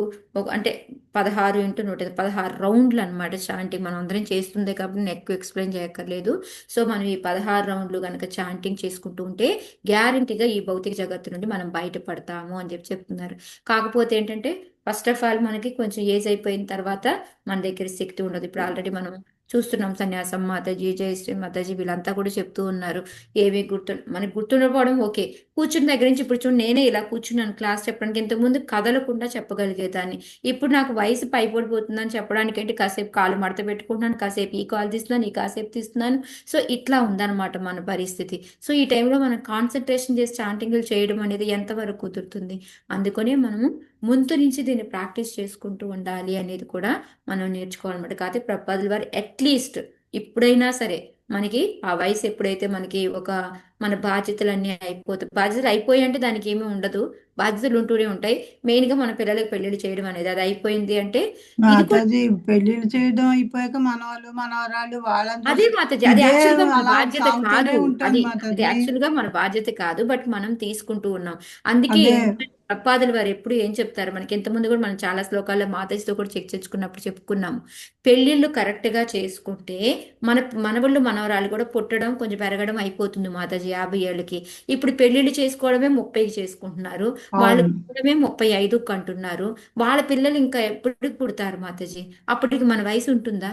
అంటే 16 × 108 16 రౌండ్లు అనమాట చాంటింగ్. మనం అందరం చేస్తుందే కాబట్టి నేను ఎక్కువ ఎక్స్ప్లెయిన్ చేయక్కర్లేదు. సో మనం ఈ 16 రౌండ్లు కనుక చాంటింగ్ చేసుకుంటూ ఉంటే గ్యారంటీగా ఈ భౌతిక జగత్తు నుండి మనం బయటపడతాము అని చెప్తున్నారు. కాకపోతే ఏంటంటే ఫస్ట్ ఆఫ్ ఆల్ మనకి కొంచెం ఏజ్ అయిపోయిన తర్వాత మన దగ్గర శక్తి ఉండదు. ఇప్పుడు ఆల్రెడీ మనం చూస్తున్నాం, సన్యాసం మాతాజీ, జయశ్రీ మాతాజీ వీళ్ళంతా కూడా చెప్తూ ఉన్నారు. ఏమీ మనకి గుర్తుండకపోవడం ఓకే, కూర్చున్న దగ్గర నుంచి ఇప్పుడు చూడండి, నేనే ఇలా కూర్చున్నాను క్లాస్ చెప్పడానికి. ఇంతకుముందు కదలకుండా చెప్పగలిగేదాన్ని. ఇప్పుడు నాకు వయసు పైపడిపోతుందని చెప్పడానికి ఏంటి, కాసేపు కాలు మడత పెట్టుకుంటున్నాను, కాసేపు ఈ కాలు తీస్తున్నాను, ఈ కాసేపు తీస్తున్నాను. సో ఇట్లా ఉందన్నమాట మన పరిస్థితి. సో ఈ టైంలో మనం కాన్సన్ట్రేషన్ చేసి చాంటింగ్లు చేయడం అనేది ఎంతవరకు కుదురుతుంది? అందుకనే మనము ముందు నుంచి దీన్ని ప్రాక్టీస్ చేసుకుంటూ ఉండాలి అనేది కూడా మనం నేర్చుకోవాలన్నమాట. కాకపోతే ప్రపాదుల వారు అట్లీస్ట్ ఇప్పుడైనా సరే మనకి ఆ వయసు ఎప్పుడైతే మనకి మన బాధ్యతలన్నీ బాధ్యతలు అయిపోయి అంటే దానికి ఏమీ ఉండదు, బాధ్యతలు ఉంటూనే ఉంటాయి. మెయిన్ గా మన పిల్లలకు పెళ్లిళ్ళు చేయడం అనేది అది అయిపోయింది అంటే ఇది కూడా మాతాజీ పెళ్లిళ్ళు చేయడం అయిపోయాక మనవాళ్ళు మనవరాళ్ళు వాళ్ళని అదే చూసి మాతాజీ, అది ఇదే యాక్చువల్ గా మన అలా బాధ్యత సాగుతూనే కాదు. ఉంటుంది అది మాతాజీ. యాక్చువల్ గా మన బాధ్యత కాదు, బట్ మనం తీసుకుంటూ ఉన్నాం. అందుకే అదే ప్రపాదుల వారు ఎప్పుడు ఏం చెప్తారు మనకి, ఇంతకుముందు కూడా మనం చాలా శ్లోకాల్లో మాతాజీతో కూడా చర్చించుకున్నప్పుడు చెప్పుకున్నాము. పెళ్లిళ్ళు కరెక్ట్ గా చేసుకుంటే మనవళ్ళు మనవరాలు కూడా పుట్టడం కొంచెం పెరగడం అయిపోతుంది మాతాజీ 50 ఏళ్ళకి. ఇప్పుడు పెళ్లిళ్ళు చేసుకోవడమే 30కి చేసుకుంటున్నారు, వాళ్ళు అవును. పుట్టడమే 35కి అంటున్నారు. వాళ్ళ పిల్లలు ఇంకా ఎప్పటికి పుడతారు మాతాజీ? అప్పటికి మన వయసు ఉంటుందా?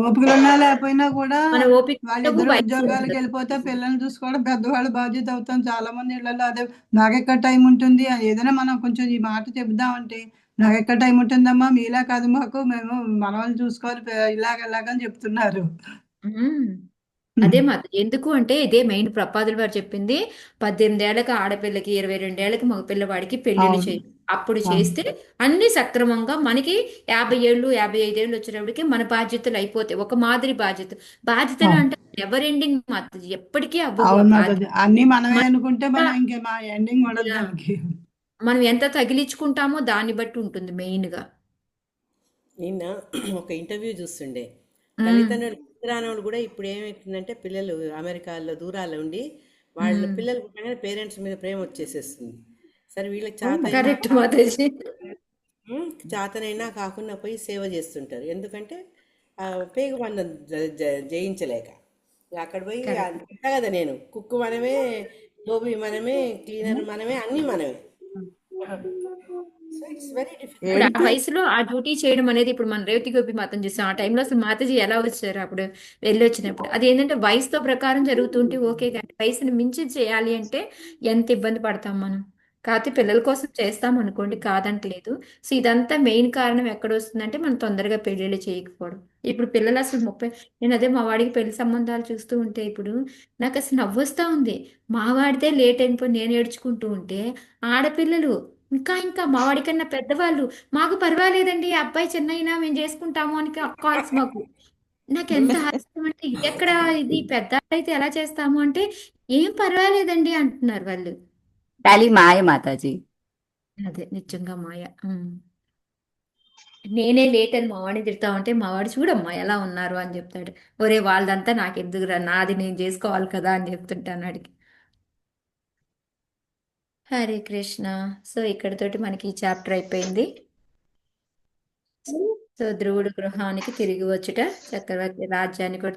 ఓపికలు ఉన్నా లేకపోయినా కూడా మన ఓపిక వాళ్ళిద్దరు వయసు ఉద్యోగాలకు ఉండదు. వెళ్ళిపోతే పిల్లల్ని చూసుకోవడం పెద్దవాళ్ళ బాధ్యత అవుతాం. చాలా మంది ఇళ్లలో అదే, నాకెక్కడ టైం ఉంటుంది, ఏదైనా మనం కొంచెం ఈ మాట చెప్దామంటే నాకెక్కడ టైం ఉంటుందమ్మా, మీలా కాదు మాకు, మేము మనల్ని చూసుకోవాలి ఇలాగని చెప్తున్నారు. అదే మాత, ఎందుకు అంటే ఇదే మెయిన్ ప్రపాదుల వారు చెప్పింది. 18 ఏళ్ళకి ఆడపిల్లకి, 22 ఏళ్ళకి మగపిల్లవాడికి పెళ్లిళ్ళు అవును. చేయి. అప్పుడు అవును. చేస్తే అన్ని సక్రమంగా మనకి 50 ఏళ్ళు 55 ఏళ్ళు వచ్చేటప్పటికి మన బాధ్యతలు అయిపోతాయి. ఒక మాదిరి బాధ్యతలు అవును. అంటే ఎవర్ ఎండింగ్ మాత్రం ఎప్పటికీ అవ్వవు ఆ అవును బాధ్యత. మాతాజీ, అన్ని మనమే మన అనుకుంటే ఎంత మనం ఇంకే మా ఎండింగ్ ఉండదు యా, దానికి. మనం ఎంత తగిలించుకుంటామో దాన్ని బట్టి ఉంటుంది మెయిన్ గా. నిన్న ఒక ఇంటర్వ్యూ చూస్తుండే, ఉమ్, తల్లిదండ్రులు రానోళ్ళు కూడా ఇప్పుడు ఏమవుతుందంటే పిల్లలు అమెరికాలో దూరాల్లో ఉండి వాళ్ళ పిల్లలు పుట్టగానే పేరెంట్స్ మీద ప్రేమ వచ్చేసేస్తుంది. సరే వీళ్ళకి చేతనైనా కరెక్ట్ మాతాజీ. చేతనైనా కాకుండా పోయి సేవ చేస్తుంటారు. ఎందుకంటే పేగు బంధం జయించలేక అక్కడ పోయి కరెక్ట్. అంటా కదా, నేను కుక్కు మనమే, ధోబీ మనమే, క్లీనర్ మనమే, అన్నీ మనమే. సో ఇట్స్ వెరీ ఇప్పుడు ఆ డిఫికల్ట్. వయసులో ఆ డ్యూటీ చేయడం అనేది, ఇప్పుడు మన రేవతి గోపి మాత్రం చూస్తాం. ఆ టైంలో అసలు మాతాజీ ఎలా వచ్చారు అప్పుడు వెళ్ళి వచ్చినప్పుడు? అది ఏంటంటే వయసుతో ప్రకారం జరుగుతుంటే ఓకే, కానీ వయసుని మించి చేయాలి అంటే ఎంత ఇబ్బంది పడతాం మనం. కాకపోతే పిల్లల కోసం చేస్తాం అనుకోండి, కాదంటలేదు. సో ఇదంతా మెయిన్ కారణం ఎక్కడ వస్తుందంటే మనం తొందరగా పెళ్ళిళ్ళు చేయకపోవడం. ఇప్పుడు పిల్లలు అసలు 30, నేను అదే మా వాడికి పెళ్లి సంబంధాలు చూస్తూ ఉంటే ఇప్పుడు నాకు అసలు నవ్వొస్తా ఉంది. మా వాడితే లేట్ అయిపోయి నేను ఏడ్చుకుంటూ ఉంటే ఆడపిల్లలు ఇంకా మా వాడికన్నా పెద్దవాళ్ళు, మాకు పర్వాలేదండి ఆ అబ్బాయి చిన్నయినా మేము చేసుకుంటాము అని కాల్స్ మాకు. నాకు ఎంత హాస్యం అంటే, ఇది ఎక్కడ, ఇది పెద్ద అయితే ఎలా చేస్తాము అంటే ఏం పర్వాలేదండి అంటున్నారు వాళ్ళు. టాలీ మాయ మాతాజీ. అదే నిజంగా మాయ. నేనే లేట్ అని మావాడిని తిడతా ఉంటే మావాడు చూడమ్మా ఎలా ఉన్నారు అని చెప్తాడు. ఒరే వాళ్ళదంతా నాకు ఎందుకురా, నాది నేను చేసుకోవాలి కదా అని చెప్తుంటాను అడిగి. హరే కృష్ణ. సో ఇక్కడతోటి మనకి ఈ చాప్టర్ అయిపోయింది. సో ధ్రువుడు గృహానికి తిరిగి వచ్చుట, చక్రవర్తి రాజ్యాన్ని కూడా